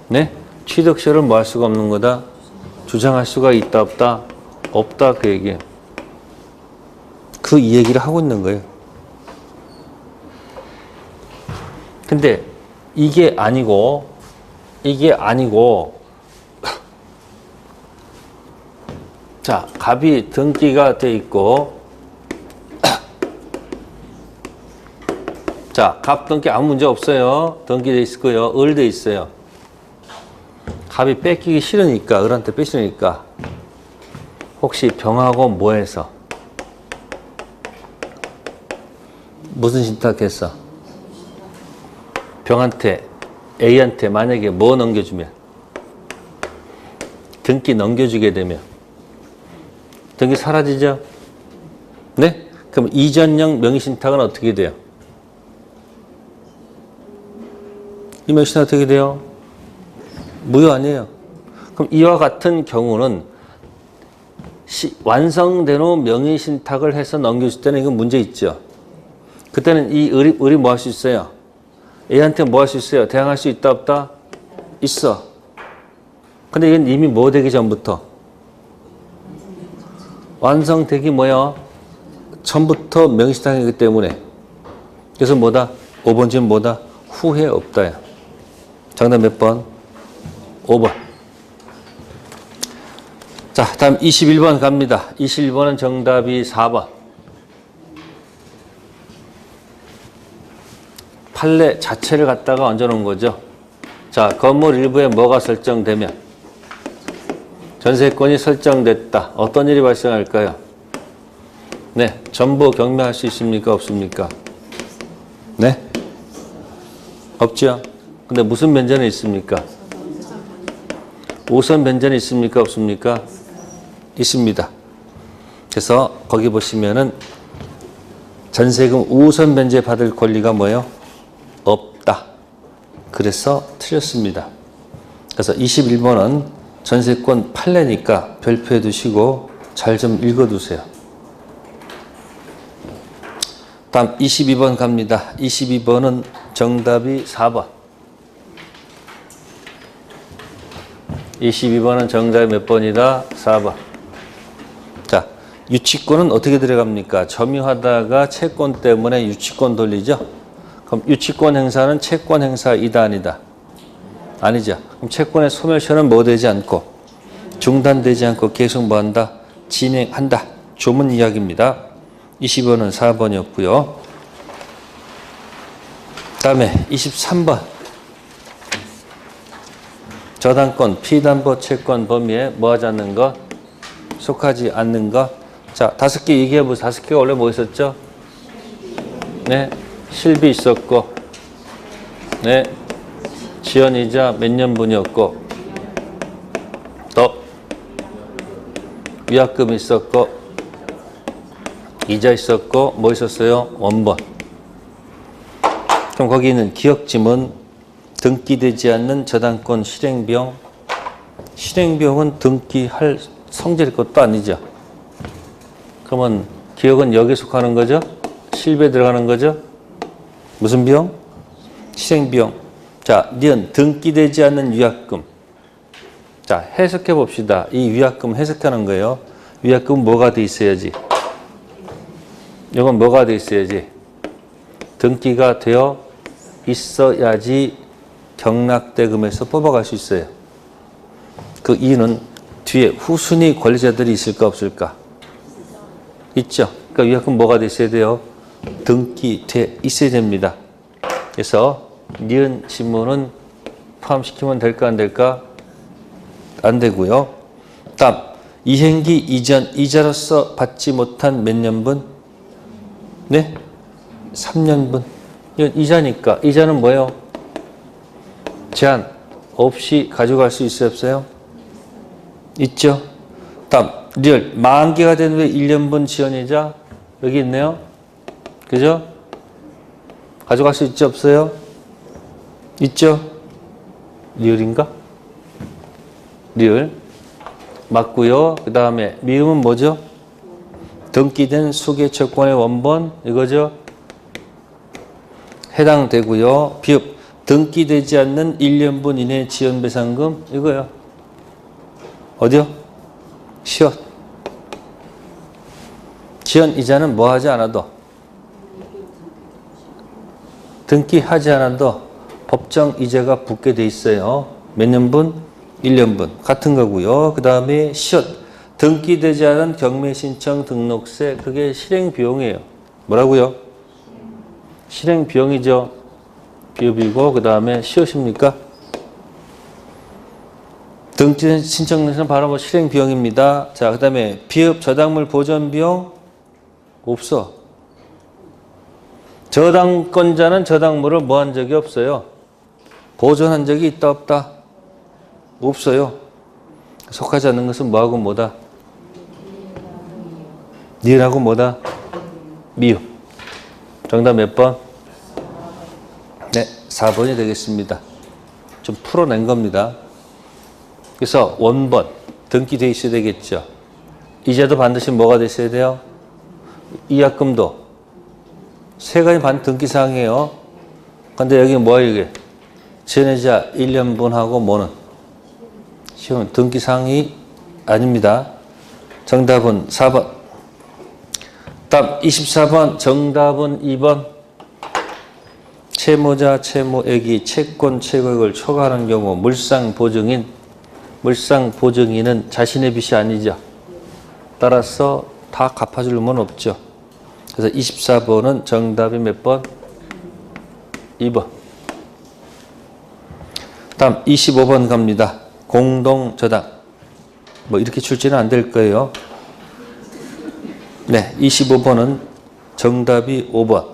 네? 취득시효를 뭐 할 수가 없는 거다? 주장할 수가 있다 없다? 없다 그 얘기예요. 그 이 얘기를 하고 있는 거예요. 근데 이게 아니고 자, 갑이 등기가 돼 있고 자, 갑 등기 아무 문제 없어요. 등기돼 있을 거예요. 을 돼 있어요. 갑이 뺏기기 싫으니까, 을한테 뺏으니까 혹시 병하고 뭐해서 무슨 신탁했어? 병한테 A한테 만약에 뭐 넘겨주면 등기 넘겨주게 되면 등기 사라지죠? 네? 그럼 이전형 명의신탁은 어떻게 돼요? 이 명의신탁 어떻게 돼요? 무효 아니에요. 그럼 이와 같은 경우는 완성된 후 명의신탁을 해서 넘겨줄 때는 이건 문제 있죠. 그때는 이 을이 뭐 할 수 있어요? A한테 뭐 할 수 있어요? 대항할 수 있다 없다? 있어. 근데 이건 이미 뭐 되기 전부터 완성되기 뭐야? 전부터 명의신탁이기 때문에 그래서 뭐다? 5번째는 뭐다? 후회 없다야. 정답 몇 번? 5번. 자, 다음 21번 갑니다. 21번은 정답이 4번. 판례 자체를 갖다가 얹어놓은 거죠. 자, 건물 일부에 뭐가 설정되면 전세권이 설정됐다. 어떤 일이 발생할까요? 네, 전부 경매할 수 있습니까? 없습니까? 네? 없죠? 근데 무슨 변제는 있습니까? 우선 변제는 있습니까? 없습니까? 있습니다. 그래서 거기 보시면은 전세금 우선 변제 받을 권리가 뭐예요? 없다. 그래서 틀렸습니다. 그래서 21번은 전세권 판례니까 별표해 두시고 잘 좀 읽어 두세요. 다음 22번 갑니다. 22번은 정답이 4번. 22번은 정답이 몇 번이다? 4번. 자, 유치권은 어떻게 들어갑니까? 점유하다가 채권 때문에 유치권 돌리죠? 그럼 유치권 행사는 채권 행사이다 아니다? 아니죠. 그럼 채권의 소멸시효는 뭐 되지 않고 중단되지 않고 계속 뭐 한다? 진행한다. 조문 이야기입니다. 20번은 4번이었고요. 다음에 23번. 저당권, 피담보 채권 범위에 뭐 하지 않는 것? 속하지 않는 것. 자, 5개 얘기해보세요. 5개가 원래 뭐 있었죠? 네, 실비 있었고, 네, 지연이자 몇 년분이었고, 또 위약금 있었고, 이자 있었고, 뭐 있었어요? 원본. 그럼 거기 있는 기억지문 등기되지 않는 저당권 실행비용. 실행비용은 등기할 성질의 것도 아니죠. 그러면 기억은 여기에 속하는 거죠? 실비에 들어가는 거죠? 무슨 비용? 실행비용. 자, 니은 등기되지 않는 위약금. 자, 해석해 봅시다. 이 위약금 해석하는 거예요. 위약금은 뭐가 돼 있어야지? 이건 뭐가 돼 있어야지? 등기가 되어 있어야지 경락대금에서 뽑아갈 수 있어요. 그 이유는 뒤에 후순위 권리자들이 있을까 없을까? 있죠. 그러니까 위약금 뭐가 돼 있어야 돼요? 등기돼 있어야 됩니다. 그래서 니은 지문은 포함시키면 될까 안 될까? 안 되고요. 다음 이행기 이전 이자로서 받지 못한 몇 년분? 네? 3년분. 이건 이자니까. 이자는 뭐예요? 제한 없이 가져갈 수 있어요, 없어요? 있죠. 다음 리얼 만기가 된 후에 1년분 지연이자 여기 있네요. 그죠? 가져갈 수 있죠, 없어요? 있죠. 리얼인가? 리얼 맞고요. 그 다음에 미음은 뭐죠? 등기된 수개채권의 원본 이거죠. 해당되고요. 비읍 등기되지 않는 1년분 이내 지연배상금 이거요. 어디요? 시옷. 지연 이자는 뭐 하지 않아도 등기하지 않아도 법정 이자가 붙게 돼 있어요. 몇 년분? 1년분. 같은 거고요. 그 다음에 시옷. 등기되지 않은 경매신청 등록세 그게 실행비용이에요. 뭐라고요? 실행비용이죠. 비읍이고 그 다음에 시옷입니까? 등기된 신청에서는 바로 뭐 실행비용입니다. 자, 그 다음에 비읍 저당물 보존비용 없어. 저당권자는 저당물을 뭐 한 적이 없어요. 보존한 적이 있다 없다? 없어요. 속하지 않는 것은 뭐하고 뭐다? 니은하고 뭐다? 미음. 정답 몇 번? 네, 4번이 되겠습니다. 좀 풀어낸 겁니다. 그래서 원본, 등기되어 있어야 되겠죠. 이자도 반드시 뭐가 됐어야 돼요? 위약금도. 세 가지 반 등기사항이에요. 근데 여기 뭐예요, 이게? 지연이자 1년분하고 뭐는? 시험 등기사항이 아닙니다. 정답은 4번. 다음 24번 정답은 2번. 채무자, 채무액이 채권 채권을 초과하는 경우 물상보증인은 자신의 빚이 아니죠. 따라서 다 갚아줄 문 없죠. 그래서 24번은 정답이 몇 번? 2번. 다음 25번 갑니다. 공동저당. 뭐 이렇게 출제는 안 될 거예요. 네, 25번은 정답이 5번.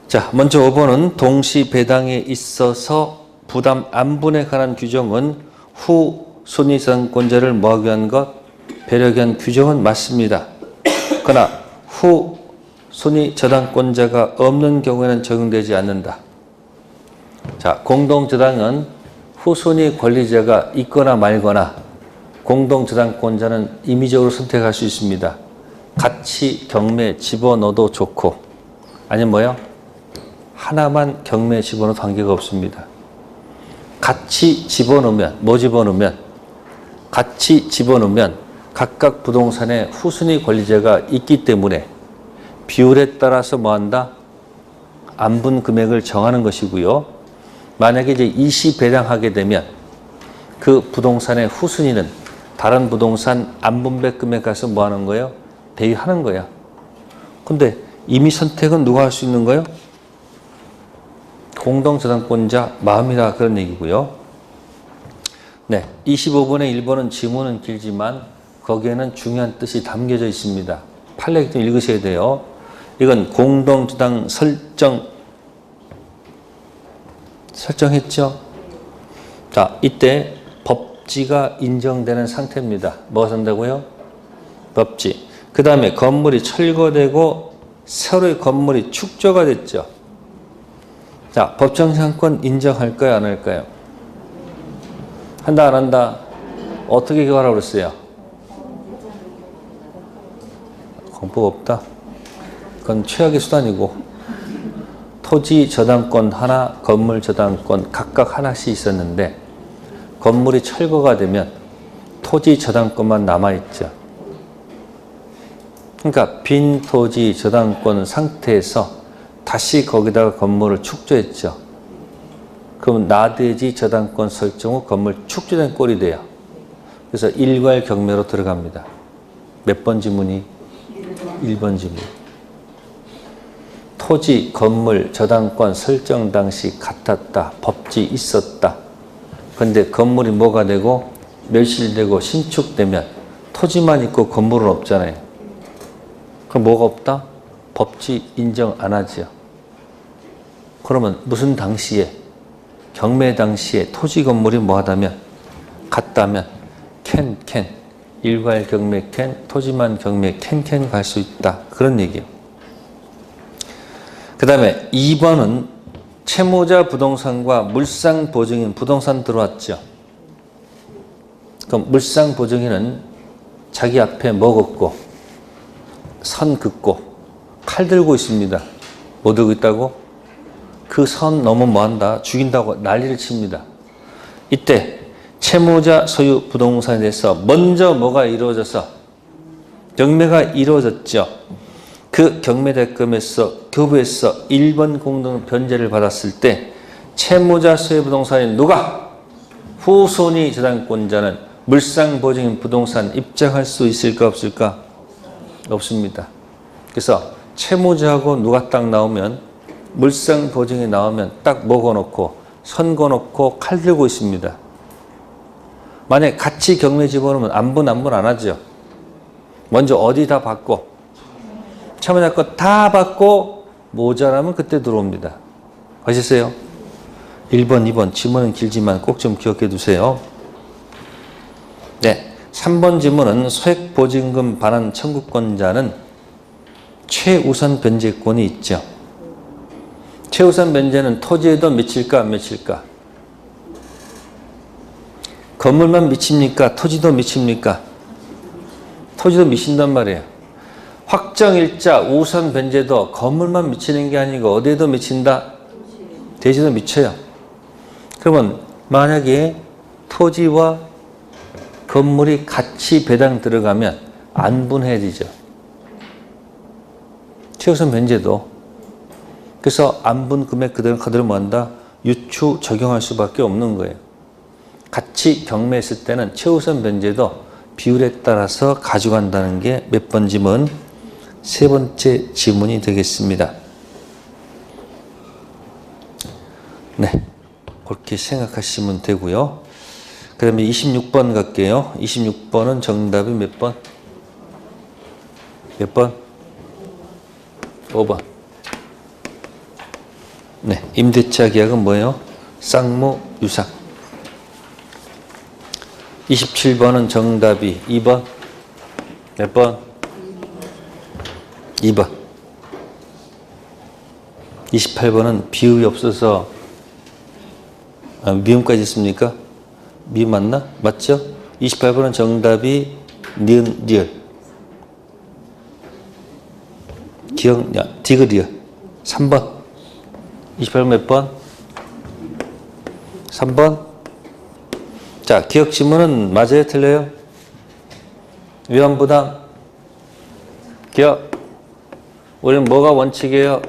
자, 먼저 5번은 동시 배당에 있어서 부담 안분에 관한 규정은 후 손익상권자를 뭐하기 위한 것? 배려하기 위한 규정은 맞습니다. 그러나 후 손익저당권자가 없는 경우에는 적용되지 않는다. 자, 공동저당은 후손익 권리자가 있거나 말거나 공동저당권자는 임의적으로 선택할 수 있습니다. 같이 경매에 집어넣어도 좋고 아니면 뭐요? 하나만 경매에 집어넣어도 관계가 없습니다. 같이 집어넣으면 뭐 집어넣으면? 같이 집어넣으면 각각 부동산에 후순위 권리자가 있기 때문에 비율에 따라서 뭐한다? 안분 금액을 정하는 것이고요. 만약에 이제 이시 배당하게 되면 그 부동산의 후순위는 다른 부동산 안분배 금액 가서 뭐 하는 거예요? 대의하는 거야. 근데 임의 선택은 누가 할 수 있는 거예요? 공동저당권자 마음이라 그런 얘기고요. 네, 25번의 1번은 지문은 길지만 거기에는 중요한 뜻이 담겨져 있습니다. 판례 좀 읽으셔야 돼요. 이건 공동저당 설정했죠? 자, 이때 법지가 인정되는 상태입니다. 뭐가 산다고요? 법지. 그 다음에 건물이 철거되고 새로의 건물이 축조가 됐죠. 자, 법정상권 인정할까요? 안 할까요? 한다, 안 한다? 어떻게 결하라고 그랬어요? 공법 없다? 그건 최악의 수단이고, 토지 저당권 하나, 건물 저당권 각각 하나씩 있었는데 건물이 철거가 되면 토지 저당권만 남아있죠. 그러니까 빈 토지 저당권 상태에서 다시 거기다가 건물을 축조했죠. 그럼 나대지 저당권 설정 후 건물 축조된 꼴이 돼요. 그래서 일괄 경매로 들어갑니다. 몇 번 지문이? 1번 지문. 토지, 건물, 저당권 설정 당시 같았다. 법지 있었다. 근데 건물이 뭐가 되고 멸실되고 신축되면 토지만 있고 건물은 없잖아요. 그럼 뭐가 없다? 법지 인정 안 하죠. 그러면 무슨 당시에, 경매 당시에 토지 건물이 뭐하다면, 같다면 캔 일괄 경매 캔, 토지만 경매 캔 갈 수 있다. 그런 얘기예요. 그 다음에 2번은 채무자 부동산과 물상 보증인 부동산 들어왔죠. 그럼 물상 보증인은 자기 앞에 뭐 긋고 선 긋고 칼 들고 있습니다. 뭐 들고 있다고? 그 선 넘으면 뭐한다? 죽인다고 난리를 칩니다. 이때 채무자 소유 부동산에 대해서 먼저 뭐가 이루어져서 경매가 이루어졌죠. 그 경매대금에서 교부에서 1번 공동 변제를 받았을 때 채무자 소유 부동산인 누가? 후손이 저당권자는 물상 보증인 부동산 입장할 수 있을까 없을까? 없습니다. 그래서 채무자하고 누가 딱 나오면 물상 보증이 나오면 딱 먹어놓고 선 거놓고 칼 들고 있습니다. 만약에 같이 경매 집어넣으면 안분 안 하죠. 먼저 어디 다 받고 채무자 거 다 받고 모자라면 그때 들어옵니다. 아시겠어요? 1번, 2번 지문은 길지만 꼭 좀 기억해 두세요. 네, 3번 지문은 소액보증금 반환 청구권자는 최우선 변제권이 있죠. 최우선 변제는 토지에도 미칠까 안 미칠까? 건물만 미칩니까? 토지도 미칩니까? 토지도 미친단 말이에요. 확정일자 우선 변제도 건물만 미치는 게 아니고 어디에도 미친다? 대지도 미쳐요. 그러면 만약에 토지와 건물이 같이 배당 들어가면 안분해야 되죠. 최우선 변제도. 그래서 안분 금액 그대로 뭐한다? 유추 적용할 수밖에 없는 거예요. 같이 경매했을 때는 최우선 변제도 비율에 따라서 가져간다는 게 몇 번 지문? 세 번째 지문이 되겠습니다. 네, 그렇게 생각하시면 되고요. 그 다음에 26번 갈게요. 26번은 정답이 몇 번? 몇 번? 5번. 네, 임대차 계약은 뭐예요? 쌍무 유상. 27번은 정답이 2번. 몇 번? 2번. 28번은 비읍이 없어서 미음까지 있습니까? 미음 맞나? 맞죠? 28번은 정답이 니은, 리을. 기억, 디귿이요. 3번. 28번 몇 번? 3번. 자, 기억 지문은 맞아요? 틀려요? 위험부담? 기억. 우리는 뭐가 원칙이에요?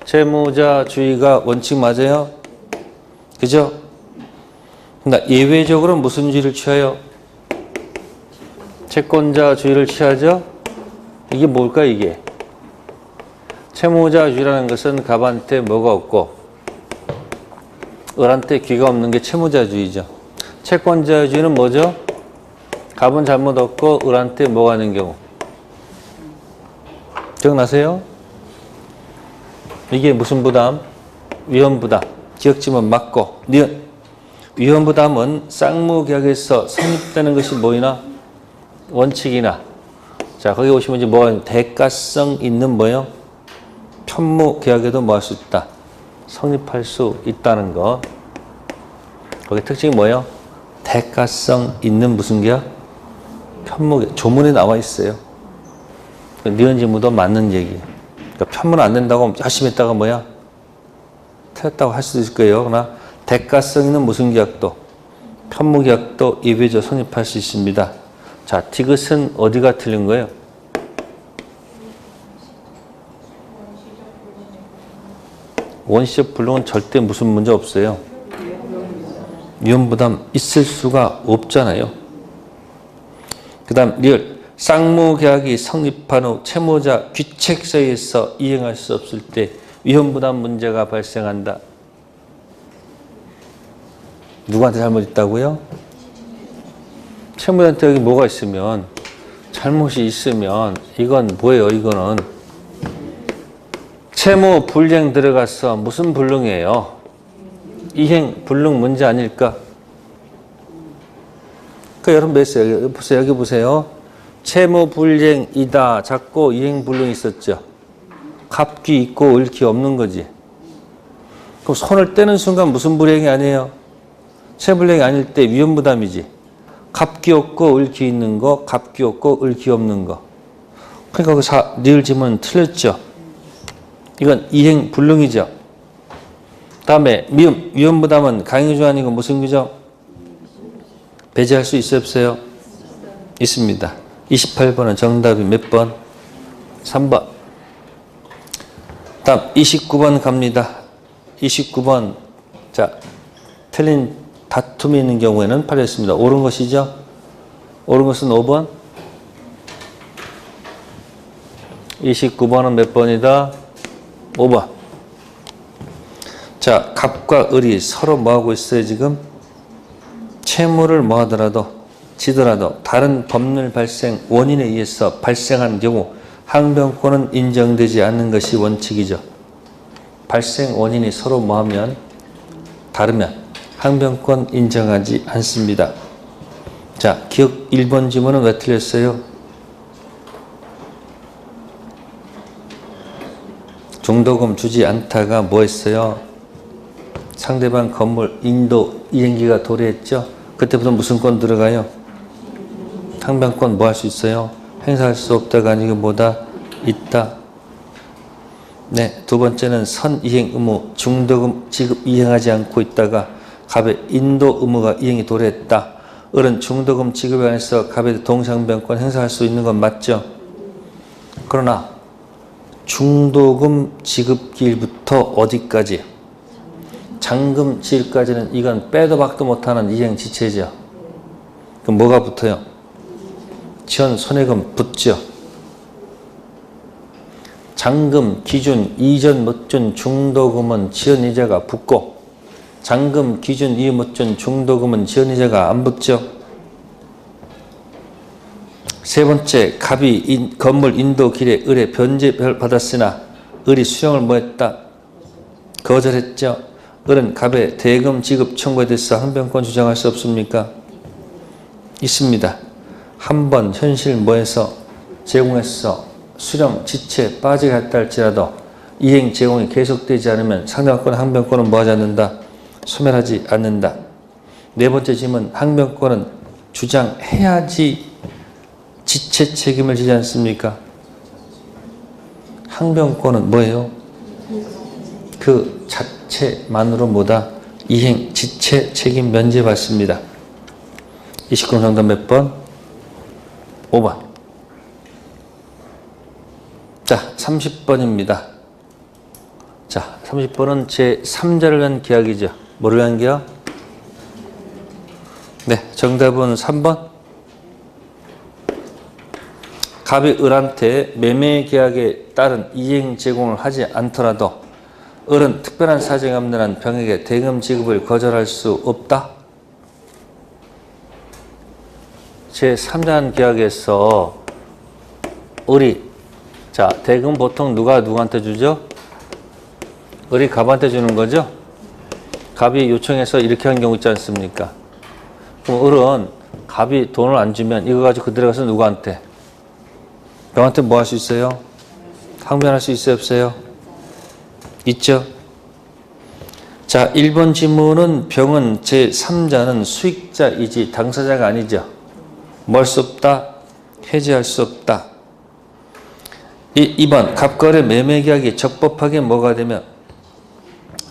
채무자주의가 원칙 맞아요? 그죠? 그러니까 예외적으로 무슨 주의를 취해요? 채권자주의를 취하죠? 이게 뭘까 이게? 채무자주의라는 것은 갑한테 뭐가 없고 을한테 귀가 없는 게 채무자주의죠. 채권자주의는 뭐죠? 갑은 잘못 없고 을한테 뭐가 있는 경우? 기억나세요? 이게 무슨 부담? 위험부담. 기억지면 맞고 니은. 위험부담은 쌍무계약에서 성립되는 것이 뭐이나? 원칙이나. 자, 거기 오시면 이제 뭐가 대가성 있는 뭐요? 편무계약에도 뭐 할 수 있다? 성립할 수 있다는 거. 거기 특징이 뭐예요? 대가성 있는 무슨 계약? 편무계약. 조문에 나와 있어요. 니은지무도 맞는 얘기. 그러니까 편무는 안 된다고 열심히 했다가 뭐야? 틀렸다고 할 수도 있을 거예요. 그러나 대가성 있는 무슨 계약도? 편무계약도 예외적 성립할 수 있습니다. 자, 디귿은 어디가 틀린 거예요? 원시적 불능은 절대 무슨 문제 없어요. 위험부담 있을 수가 없잖아요. 그 다음 리을. 쌍무계약이 성립한 후 채무자 귀책서에 의해서 이행할 수 없을 때 위험부담 문제가 발생한다. 누구한테 잘못 있다고요? 채무자한테 여기 뭐가 있으면, 잘못이 있으면 이건 뭐예요? 이거는 채무 불이행 들어가서 무슨 불능이에요? 이행 불능 문제 아닐까? 그러니까 여러분 보세요. 여기 보세요. 채무 불이행이다. 자꾸 이행 불능이 있었죠. 갑귀 있고 을귀 없는 거지. 그럼 손을 떼는 순간 무슨 불이행이 아니에요? 채무 불이행이 아닐 때 위험부담이지. 갑귀 없고 을귀 있는 거, 갑귀 없고 을귀 없는 거. 그러니까 그 리을 지문 틀렸죠. 이건 이행 불능이죠. 다음에 미음, 위험부담은 강의규정 아니고 무슨 규정? 배제할 수 있어요, 없어요? 있습니다. 28번은 정답이 몇 번? 3번. 다음 29번 갑니다. 29번. 자, 틀린 다툼이 있는 경우에는 팔렸습니다. 옳은 것이죠? 옳은 것은 5번. 29번은 몇 번이다? 5번. 자, 갑과 을이 서로 뭐하고 있어요, 지금? 채무를 뭐 하더라도, 지더라도 다른 법률 발생 원인에 의해서 발생한 경우 항변권은 인정되지 않는 것이 원칙이죠. 발생 원인이 서로 뭐하면 다르면 항변권 인정하지 않습니다. 자, 기억 1번 지문은 왜 틀렸어요? 중도금 주지 않다가 뭐 했어요? 상대방 건물 인도 이행기가 도래했죠? 그때부터 무슨 권 들어가요? 항변권 뭐 할 수 있어요? 행사할 수 없다가 아니고 뭐다? 있다. 네, 두 번째는 선이행 의무, 중도금 지급 이행하지 않고 있다가 갑의 인도 의무가 이행이 도래했다. 을은 중도금 지급에 관해서 갑의 동상변권 행사할 수 있는 건 맞죠? 그러나 중도금 지급기일부터 어디까지? 잔금 지일까지는 이건 빼도 박도 못하는 이행 지체죠. 그럼 뭐가 붙어요? 지연 손해금 붙죠. 잔금 기준 이전 못 준 중도금은 지연 이자가 붙고 잔금 기준 이후 못 준 중도금은 지연 이자가 안 붙죠. 세 번째, 갑이 건물 인도 길에 을에 변제 받았으나 을이 수령을 뭐 했다? 거절했죠. 을은 갑의 대금 지급 청구에 대해서 항변권 주장할 수 없습니까? 있습니다. 한 번 현실 뭐해서 제공해서 수령 지체 빠지게 했다 할지라도 이행 제공이 계속되지 않으면 상대방권 항변권은 뭐하지 않는다? 소멸하지 않는다. 네 번째 질문, 항변권은 주장해야지 지체 책임을 지지 않습니까? 항변권은 뭐예요? 그 자체만으로 뭐다? 이행 지체 책임 면제받습니다. 29번 정답 몇 번? 5번. 자, 30번입니다. 자, 30번은 제3자를 위한 계약이죠. 뭐를 위한 계약? 네, 정답은 3번. 갑이 을한테 매매 계약에 따른 이행 제공을 하지 않더라도 을은 특별한 사정이 없는 한 병에게 대금 지급을 거절할 수 없다. 제3장 계약에서 을이 자 대금 보통 누가 누구한테 주죠? 을이 갑한테 주는 거죠? 갑이 요청해서 이렇게 한 경우 있지 않습니까? 그럼 을은 갑이 돈을 안 주면 이거 가지고 그대로 가서 누구한테? 병한테 뭐 할 수 있어요? 항변할 수 있어요? 없어요? 있죠? 자, 1번 질문은 병은 제3자는 수익자이지 당사자가 아니죠. 뭐 할 수 없다? 해지할 수 없다. 2번 갑과 을의 매매계약이 적법하게 뭐가 되면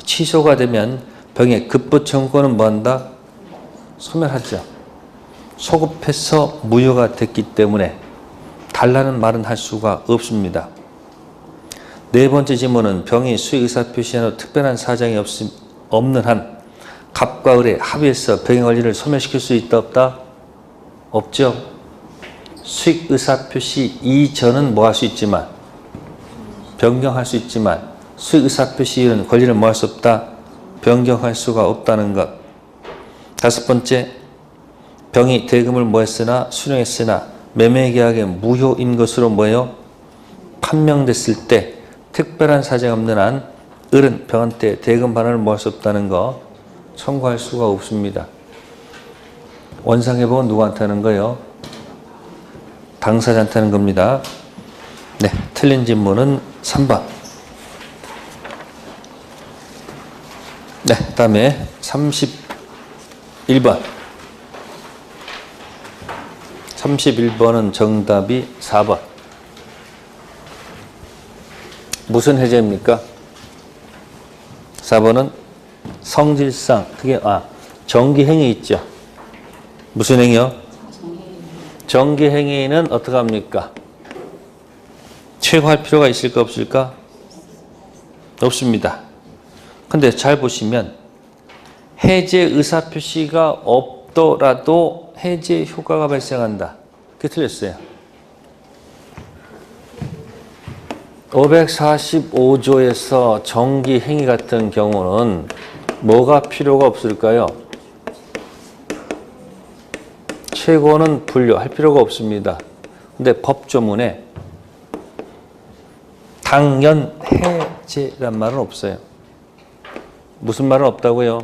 취소가 되면 병의 급부 청구권은 뭐한다? 소멸하죠. 소급해서 무효가 됐기 때문에 달라는 말은 할 수가 없습니다. 네 번째 질문은 병이 수익 의사표시에는 특별한 사정이 없는 한 갑과 을의 합의해서 병의 권리를 소멸시킬 수 있다 없다? 없죠. 수익 의사표시 이전은 뭐 할 수 있지만 변경할 수 있지만 수익 의사표시 이후는 권리를 뭐 할 수 없다? 변경할 수가 없다는 것. 다섯 번째, 병이 대금을 뭐 했으나 수령했으나 매매계약의 무효인 것으로 뭐예요? 판명됐을 때 특별한 사정이 없는 한 을은 병한테 대금 반환을 뭐 할 수 없다는 거 청구할 수가 없습니다. 원상회복은 누구한테 하는 거예요? 당사자한테 하는 겁니다. 네, 틀린 질문은 3번. 네, 다음에 31번. 31번은 정답이 4번. 무슨 해제입니까? 4번은 성질상, 그게, 정기행위 있죠. 무슨 행위요? 정기행위는 어떻게 합니까? 최고할 필요가 있을까 없을까? 없습니다. 근데 잘 보시면 해제 의사표시가 없더라도 해제 효과가 발생한다. 그게 틀렸어요. 545조에서 정기행위 같은 경우는 뭐가 필요가 없을까요? 최고는 분류할 필요가 없습니다. 근데 법조문에 당연해제란 말은 없어요. 무슨 말은 없다고요?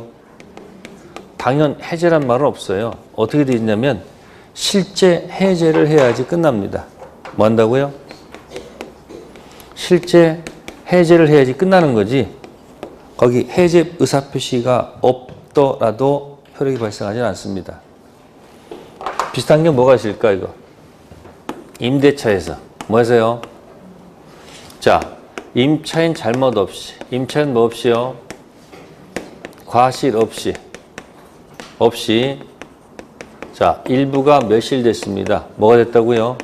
당연해제란 말은 없어요. 어떻게 되어 있냐면 실제 해제를 해야지 끝납니다. 뭐 한다고요? 실제 해제를 해야지 끝나는 거지. 거기 해제 의사표시가 없더라도 효력이 발생하지 않습니다. 비슷한 게 뭐가 있을까 이거? 임대차에서 뭐 하세요? 자, 임차인 잘못 없이, 임차인 뭐 없이요? 과실 없이 자, 일부가 멸실 됐습니다. 뭐가 됐다고요?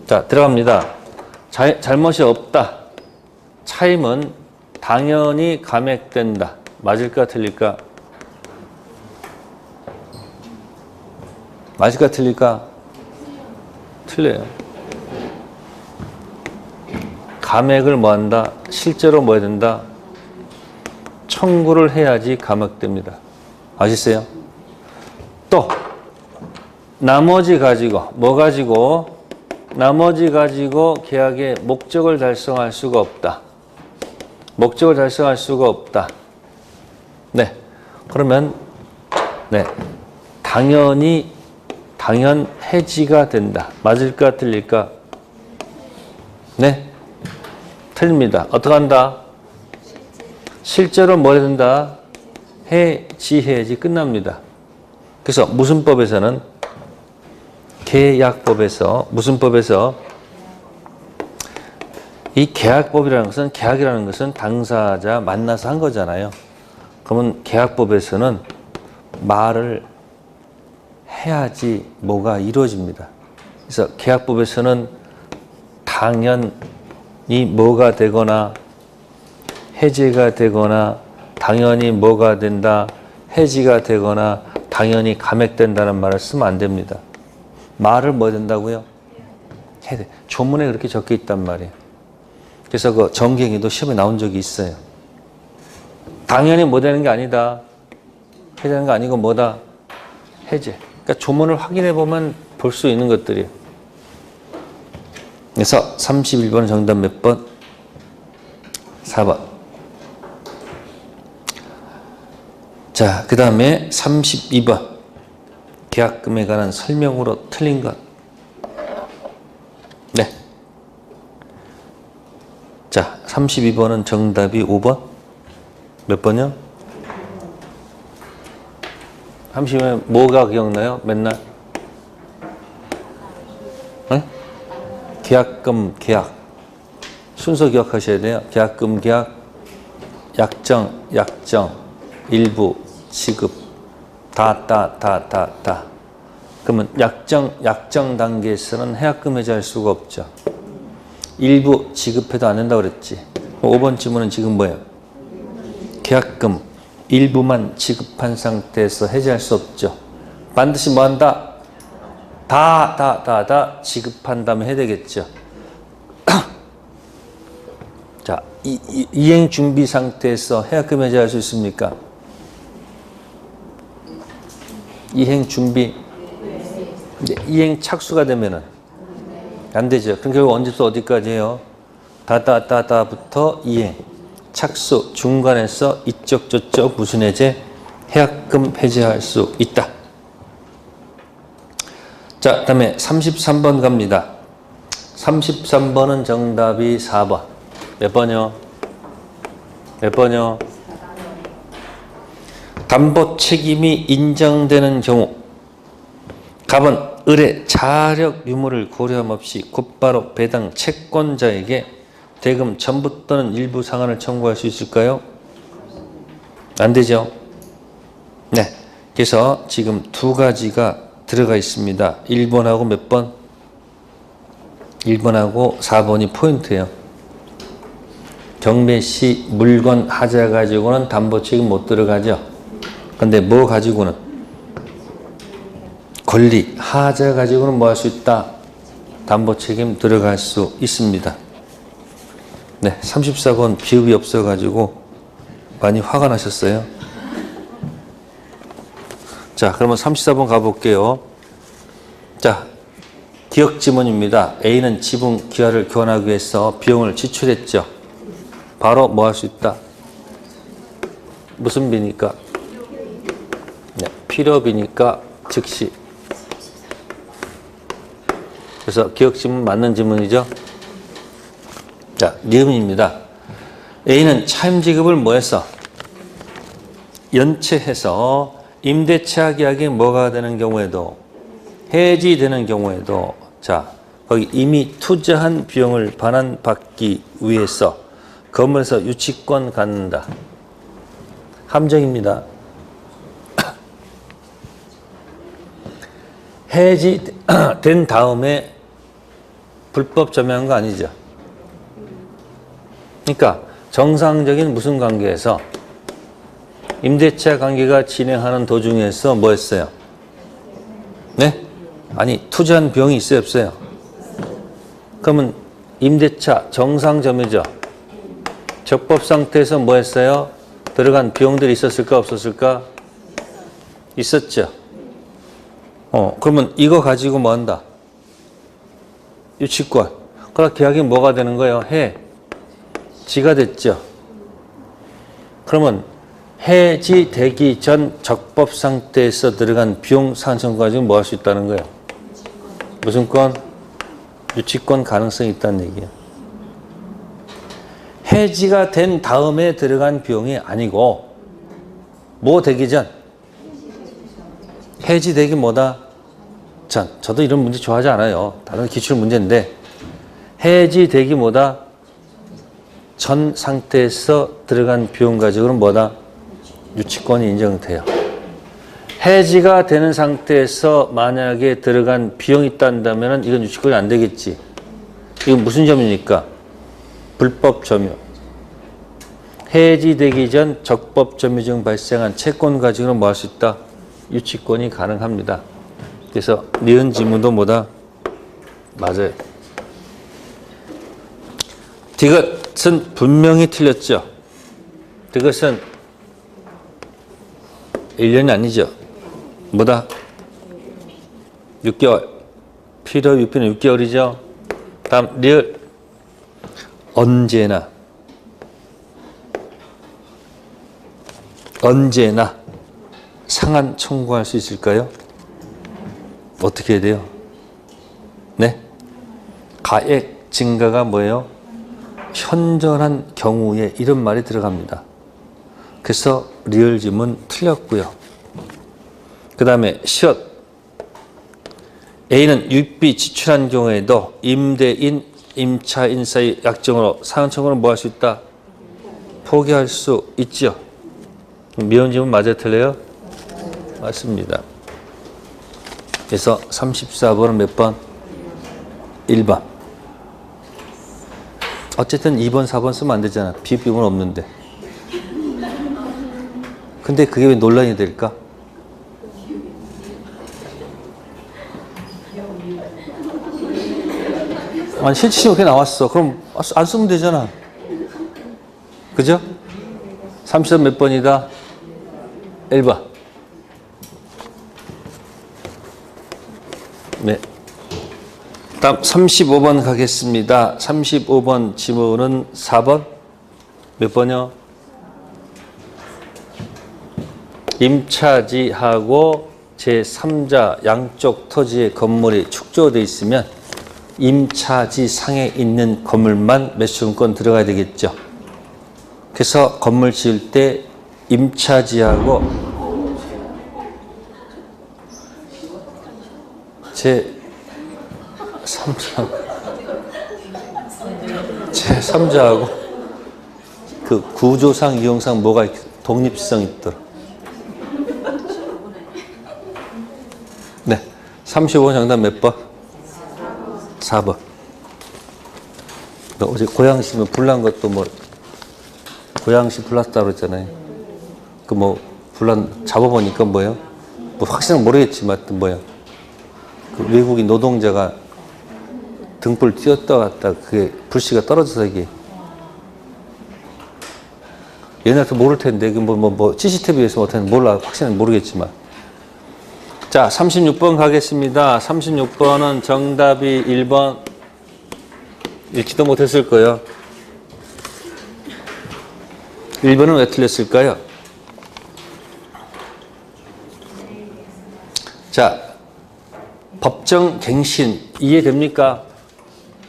자, 들어갑니다. 잘못이 없다. 차임은 당연히 감액된다. 맞을까 틀릴까? 맞을까 틀릴까? 틀려요. 감액을 뭐 한다? 실제로 뭐 해야 된다? 청구를 해야지 감액됩니다. 아시세요? 또 나머지 가지고 뭐 가지고? 나머지 가지고 계약의 목적을 달성할 수가 없다. 목적을 달성할 수가 없다. 네. 그러면 네. 당연 해지가 된다. 맞을까 틀릴까? 네. 틀립니다. 어떻게 한다? 실제로 뭐 해야 된다? 해지해야지 끝납니다. 그래서 무슨 법에서는 계약법에서 무슨 법에서 이 계약법이라는 것은 계약이라는 것은 당사자 만나서 한 거잖아요. 그러면 계약법에서는 말을 해야지 뭐가 이루어집니다. 그래서 계약법에서는 당연히 뭐가 되거나 해제가 되거나 당연히 뭐가 된다, 해지가 되거나 당연히 감액된다는 말을 쓰면 안 됩니다. 말을 뭐 된다고요? 해야 돼. 조문에 그렇게 적혀 있단 말이에요. 그래서 그 정경이도 시험에 나온 적이 있어요. 당연히 뭐 되는 게 아니다. 해제하는 거 아니고 뭐다? 해제. 그러니까 조문을 확인해 보면 볼 수 있는 것들이에요. 그래서 31번 정답 몇 번? 4번. 자, 그 다음에 32번. 계약금에 관한 설명으로 틀린 것. 네. 자, 32번은 정답이 5번. 몇 번이요? 30번에 뭐가 기억나요? 맨날? 네? 계약금, 계약. 순서 기억하셔야 돼요. 계약금, 계약, 약정, 약정, 일부, 지급. 다. 그러면 약정 단계에서는 해약금 해제할 수가 없죠. 일부 지급해도 안 된다고 그랬지. 5번 질문은 지금 뭐예요? 계약금 일부만 지급한 상태에서 해제할 수 없죠. 반드시 뭐 한다? 다 지급한 다음에 해야 되겠죠. 자, 이행 준비 상태에서 해약금 해제할 수 있습니까? 이행 준비. 이행 착수가 되면은 안 되죠. 그럼 결국 언제부터 어디까지 해요? 다부터 이행. 착수 중간에서 이쪽 저쪽 무슨 해제? 해약금 해제할 수 있다. 자, 그다음에 33번 갑니다. 33번은 정답이 4번. 몇 번이요? 몇 번이요? 담보 책임이 인정되는 경우 갑은 을의 자력 유무를 고려함 없이 곧바로 배당 채권자에게 대금 전부 또는 일부 상환을 청구할 수 있을까요? 안 되죠. 네. 그래서 지금 두 가지가 들어가 있습니다. 1번하고 몇 번? 1번하고 4번이 포인트예요. 경매시 물건 하자 가지고는 담보 책임 못 들어가죠. 근데 뭐 가지고는? 권리, 하자 가지고는 뭐 할 수 있다? 담보 책임 들어갈 수 있습니다. 네, 34번 비읍이 없어가지고 많이 화가 나셨어요. 자, 그러면 34번 가볼게요. 자, 기억 지문입니다. A는 지분 기하를 교환하기 위해서 비용을 지출했죠. 바로 뭐 할 수 있다? 무슨 비니까? 네, 필요비니까 즉시. 그래서 기억 지문 맞는 지문이죠. 자, 니은입니다. A는 차임지급을 뭐 했어? 연체해서 임대차 계약이 뭐가 되는 경우에도 해지되는 경우에도 자, 거기 이미 투자한 비용을 반환받기 위해서 건물에서 유치권 갖는다. 함정입니다. 해지된 다음에 불법 점유한 거 아니죠. 그러니까 정상적인 무슨 관계에서 임대차 관계가 진행하는 도중에서 뭐 했어요? 네? 아니, 투자한 비용이 있어요, 없어요? 그러면 임대차 정상 점유죠. 적법 상태에서 뭐 했어요? 들어간 비용들이 있었을까, 없었을까? 있었죠. 그러면 이거 가지고 뭐 한다? 유치권. 그럼 계약이 뭐가 되는 거예요? 해지가 됐죠. 그러면 해지되기 전 적법 상태에서 들어간 비용 산정 가지고 뭐 할 수 있다는 거예요? 무슨 권? 유치권 가능성이 있다는 얘기예요. 해지가 된 다음에 들어간 비용이 아니고 뭐 되기 전? 해지되기 뭐다? 전. 저도 이런 문제 좋아하지 않아요. 다른 기출 문제인데 해지되기 뭐다? 전 상태에서 들어간 비용 가지고는 뭐다? 유치권이 인정돼요. 해지가 되는 상태에서 만약에 들어간 비용이 있다면 이건 유치권이 안 되겠지. 이건 무슨 점입니까? 불법 점유. 해지되기 전 적법 점유 중 발생한 채권 가지고는 뭐 할 수 있다? 유치권이 가능합니다. 그래서 니은 지문도 뭐다? 맞아요. 이것은 분명히 틀렸죠. 이것은 1년이 아니죠. 뭐다? 6개월. 필요 유피는 6개월이죠. 다음 리을. 언제나 상한 청구할 수 있을까요? 어떻게 해야 돼요? 네? 가액 증가가 뭐예요? 현저한 경우에 이런 말이 들어갑니다. 그래서 리을 지문 틀렸고요. 그 다음에 시옷. A는 유비 지출한 경우에도 임대인, 임차인 사이 약정으로 상한 청구는 뭐 할 수 있다? 포기할 수 있죠. 미혼 지문 맞아요, 틀려요? 맞습니다. 그래서 34번은 몇 번? 1번. 어쨌든 2번, 4번 쓰면 안 되잖아. 비읍은 없는데. 근데 그게 왜 논란이 될까? 아니, 실치시면 그게 나왔어. 그럼 안 쓰면 되잖아. 그죠? 30번 몇 번이다? 1번. 네. 다음 35번 가겠습니다. 35번 지문은 4번. 몇 번이요? 임차지하고 제3자 양쪽 토지의 건물이 축조되어 있으면 임차지 상에 있는 건물만 매수증권 들어가야 되겠죠. 그래서 건물 지을 때 임차지하고 제3자하고 그 구조상 이용상 뭐가 독립성 있더라. 네. 35번 정답 몇 번? 4번. 어제 고양시 뭐 불난 것도 뭐 고양시 불났다고 그랬잖아요. 그 뭐 불난 잡아보니까 뭐예요? 뭐 확실한 모르겠지만 뭐야? 그 외국인 노동자가 등불 띄었다 갔다 그게 불씨가 떨어져서 이게 옛날부터 모를 텐데 뭐 CCTV에서 못하는 몰라 확실한 모르겠지만. 자, 36번 가겠습니다. 36번은 정답이 1번. 읽지도 못했을 거예요. 1번은 왜 틀렸을까요? 자, 법정갱신 이해됩니까?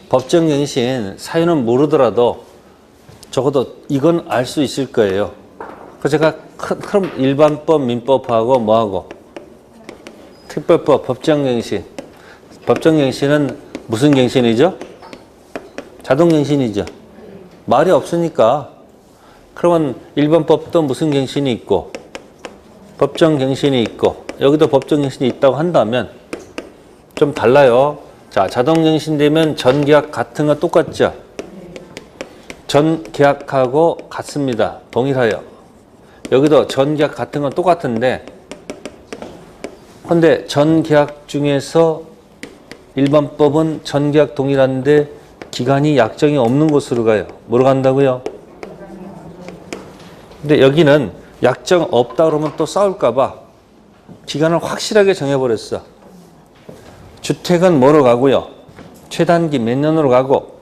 법정갱신 사유는 모르더라도 적어도 이건 알 수 있을 거예요. 그래서 제가 그럼 일반법, 민법하고 뭐하고 특별법, 법정갱신. 법정갱신은 무슨 갱신이죠? 자동갱신이죠. 말이 없으니까. 그러면 일반법도 무슨 갱신이 있고 법정갱신이 있고 여기도 법정갱신이 있다고 한다면 좀 달라요. 자, 자동갱신 되면 전계약 같은 거 똑같죠? 전계약하고 같습니다. 동일하여. 여기도 전계약 같은 건 똑같은데 근데 전계약 중에서 일반법은 전계약 동일한데 기간이 약정이 없는 곳으로 가요. 뭐로 간다고요? 근데 여기는 약정 없다 그러면 또 싸울까 봐 기간을 확실하게 정해버렸어. 주택은 뭐로 가고요? 최단기 몇 년으로 가고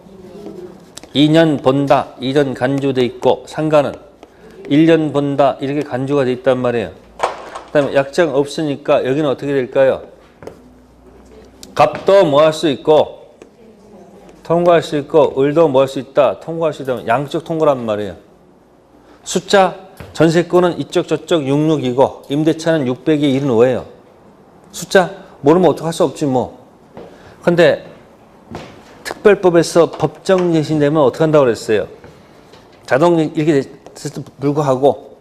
2년 본다. 2년 간주돼 있고 상가는 1년 본다. 이렇게 간주가 돼 있단 말이에요. 그 다음에 약정 없으니까 여기는 어떻게 될까요? 갑도 뭐 할 수 있고 통과할 수 있고 을도 뭐 할 수 있다. 통과할 수 있다면 양쪽 통과란 말이에요. 숫자 전세권은 이쪽 저쪽 66이고 임대차는 600에 75예요. 숫자 모르면 어떡할 수 없지 뭐. 근데 특별법에서 법정갱신 되면 어떻게 한다고 그랬어요? 자동 이렇게 됐을 때 불구하고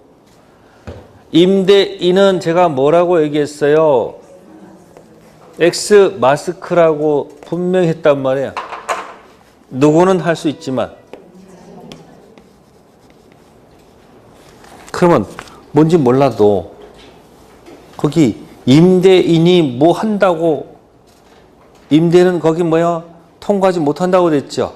임대인은 제가 뭐라고 얘기했어요? X 마스크라고 분명히 했단 말이에요. 누구는 할 수 있지만 그러면 뭔지 몰라도 거기 임대인이 뭐 한다고, 임대는 거기 뭐야? 통과하지 못한다고 그랬죠.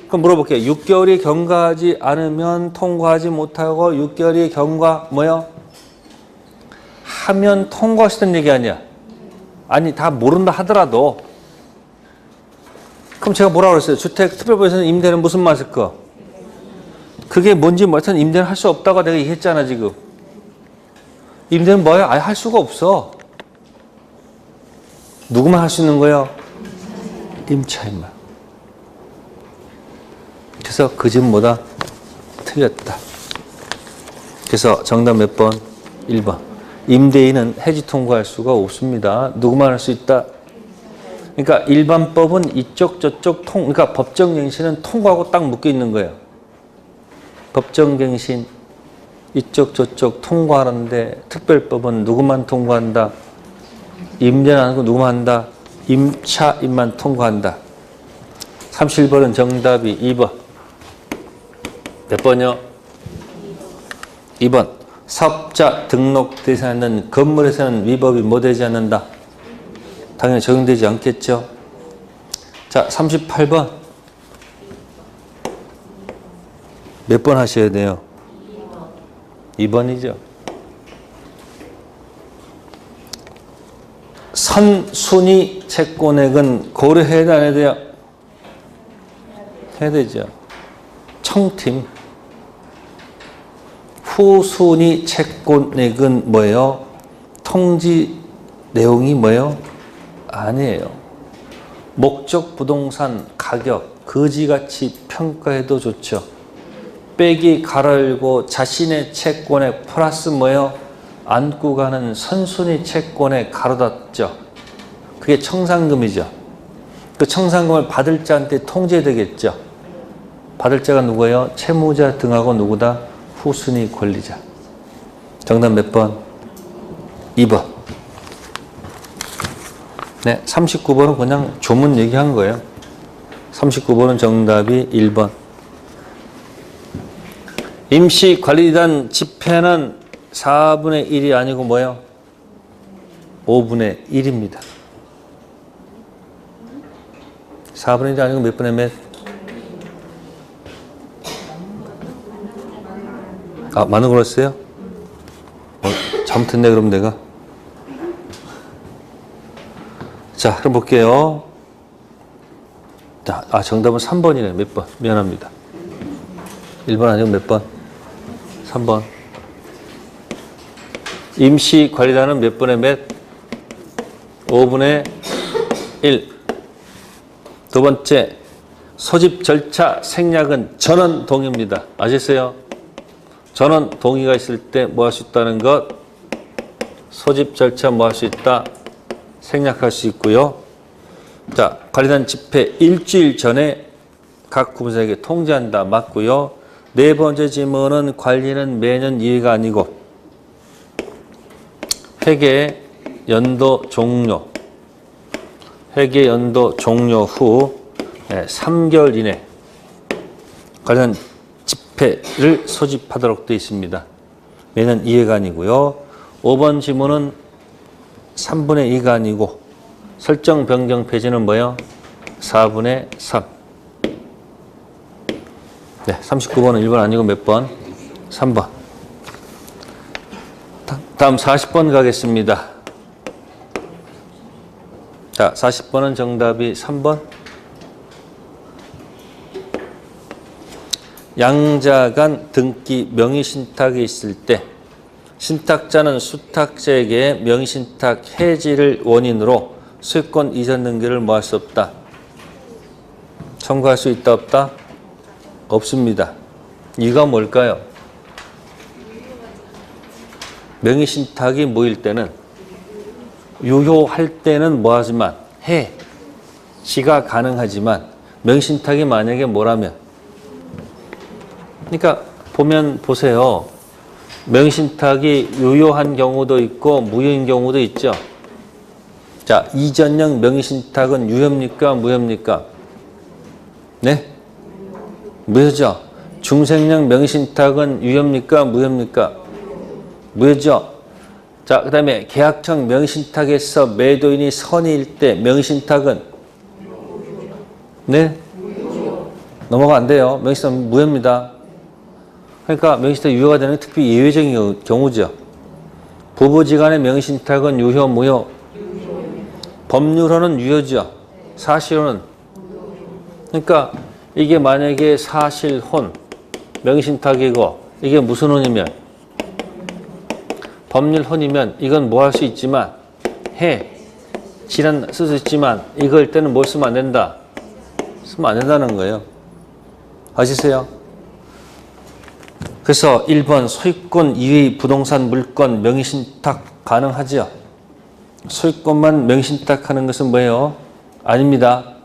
그럼 물어볼게요. 6개월이 경과하지 않으면 통과하지 못하고 6개월이 경과 뭐야? 하면 통과하시던 얘기 아니야. 아니 다 모른다 하더라도 그럼 제가 뭐라고 그랬어요? 주택특별법에서는 임대는 무슨 맛일 거? 그게 뭔지 하여튼 임대는 할 수 없다고 내가 얘기했잖아 지금. 임대는 뭐야? 아예 할 수가 없어. 누구만 할 수 있는 거예요? 임차인만. 그래서 그 집보다 틀렸다. 그래서 정답 몇 번? 1번. 임대인은 해지 통과할 수가 없습니다. 누구만 할 수 있다? 그러니까 일반법은 이쪽 저쪽 그러니까 법정갱신은 통과하고 딱 묶여 있는 거예요. 법정갱신 이쪽 저쪽 통과하는데 특별법은 누구만 통과한다? 임대는 안 하고 누구만 한다? 임차인만 통과한다. 31번은 정답이 2번. 몇 번이요? 2번. 사업자 등록 대상은 건물에서는 위법이 뭐 되지 않는다? 당연히 적용되지 않겠죠. 자, 38번. 몇 번 하셔야 돼요? 2번이죠. 선순위 채권액은 고려해야 돼, 안 해야 돼요? 해야 되죠. 청팀. 후순위 채권액은 뭐예요? 통지 내용이 뭐예요? 아니에요. 목적 부동산 가격 거지같이 평가해도 좋죠. 빼기 가로열고 자신의 채권액 플러스 뭐예요? 안고 가는 선순위 채권액 가로 닫죠. 그게 청산금이죠. 그 청산금을 받을 자한테 통제되겠죠. 받을 자가 누구예요? 채무자 등하고 누구다? 후순위 권리자. 정답 몇 번? 2번. 네, 39번은 그냥 조문 얘기한 거예요. 39번은 정답이 1번. 임시관리단 집회는 4분의 1이 아니고 뭐예요? 5분의 1입니다. 4분의 1이 아니고 몇 분의 몇? 아, 많은 걸 했어요? 잘못했네, 그럼 내가. 자, 그럼 볼게요. 자, 정답은 3번이네. 몇 번? 미안합니다. 1번 아니고 몇 번? 3번. 임시관리단은 몇 분의 몇? 5분의 1. 두 번째, 소집 절차 생략은 전원 동의입니다. 아셨어요? 전원 동의가 있을 때 뭐 할 수 있다는 것? 소집 절차 뭐 할 수 있다? 생략할 수 있고요. 자, 관리단 집회 일주일 전에 각 구분사에게 통지한다. 맞고요. 네 번째 질문은 관리는 매년 2회가 아니고 회계 연도 종료. 회계 연도 종료 후 3개월 이내 관련 집회를 소집하도록 되어 있습니다. 매년 2회가 아니고요. 5번 지문은 3분의 2가 아니고 설정 변경 폐지는 뭐예요? 4분의 3. 네, 39번은 1번 아니고 몇 번? 3번. 다음 40번 가겠습니다. 자, 40번은 정답이 3번. 양자 간 등기 명의신탁이 있을 때 신탁자는 수탁자에게 명의신탁 해지를 원인으로 소유권 이전 등기를 뭐 할 수 없다? 청구할 수 있다 없다? 없습니다. 이유가 뭘까요? 명의신탁이 모일 때는 유효할 때는 뭐하지만 지가 가능하지만 명의신탁이 만약에 뭐라면 그러니까 보세요. 명의신탁이 유효한 경우도 있고 무효인 경우도 있죠. 자, 이전형 명의신탁은 유효입니까? 무효입니까? 네? 무효죠. 중생형 명의신탁은 유효입니까? 무효입니까? 무효죠. 자, 그 다음에 계약청 명의신탁에서 매도인이 선의일 때 명의신탁은 네? 넘어가 안 돼요. 명의신탁 무효입니다. 그러니까 명의신탁 유효가 되는 특히 예외적인 경우죠. 부부지간의 명의신탁은 유효, 무효? 법률로는 유효죠. 사실로는. 그러니까 이게 만약에 사실혼, 명의신탁이고 이게 무슨 혼이면 법률혼이면 이건 뭐 할 수 있지만 질환 쓸 수 있지만 이걸 때는 뭘 쓰면 안 된다. 쓰면 안 된다는 거예요. 아시세요? 그래서 1번 소유권 이외의 부동산 물권 명의신탁 가능하죠. 소유권만 명의신탁하는 것은 뭐예요? 아닙니다.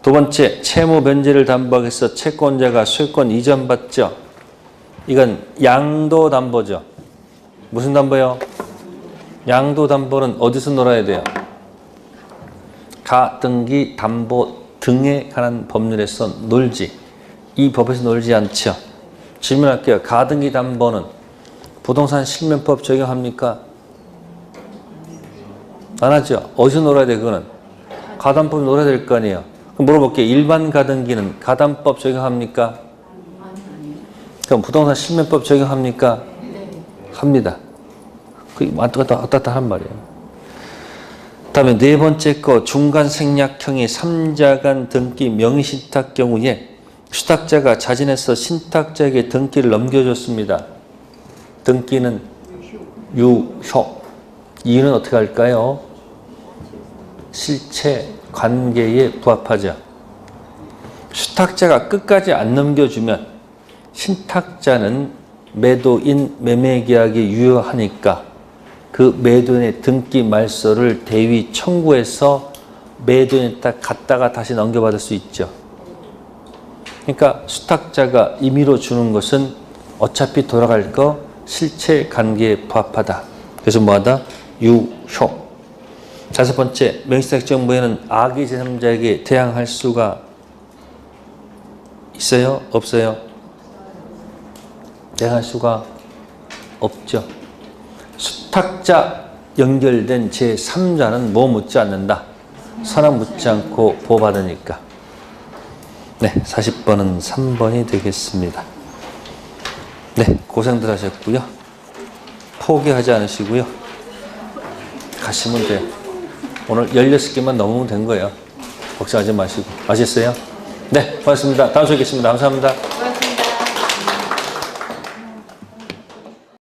두 번째, 채무 변제를 담보하기 위해서 채권자가 소유권 이전받죠. 이건 양도담보죠. 무슨 담보요? 양도담보는 어디서 놀아야 돼요? 가등기 담보 등에 관한 법률에서 놀지. 이 법에서 놀지 않죠. 질문할게요. 가등기 담보는 부동산 실명법 적용합니까? 안 하죠. 어디서 놀아야 돼 그거는? 가담법 놀아야 될 거 아니에요. 그럼 물어볼게요. 일반 가등기는 가담법 적용합니까? 그럼 부동산 실명법 적용합니까? 합니다. 그게 왔다 갔다 한 말이에요. 다음에 네 번째 거 중간 생략형의 3자간 등기 명의신탁 경우에 수탁자가 자진해서 신탁자에게 등기를 넘겨줬습니다. 등기는 유효. 이유는 어떻게 할까요? 실체 관계에 부합하죠. 수탁자가 끝까지 안 넘겨주면 신탁자는 매도인 매매계약이 유효하니까 그 매도인의 등기 말소를 대위 청구해서 매도인에 딱 갖다가 다시 넘겨받을 수 있죠. 그러니까 수탁자가 임의로 주는 것은 어차피 돌아갈 거 실체 관계에 부합하다. 그래서 뭐하다? 유효. 다섯 번째, 명의신탁 정보에는 악의 제3자에게 대항할 수가 있어요? 없어요? 대항할 수가 없죠. 수탁자 연결된 제3자는 뭐 묻지 않는다? 선악 묻지 않고 보호받으니까. 네, 40번은 3번이 되겠습니다. 네, 고생들 하셨고요. 포기하지 않으시고요. 가시면 돼요. 오늘 16개만 넘으면 된 거예요. 걱정하지 마시고. 아셨어요? 네, 고맙습니다. 다음 주에 뵙겠습니다. 감사합니다.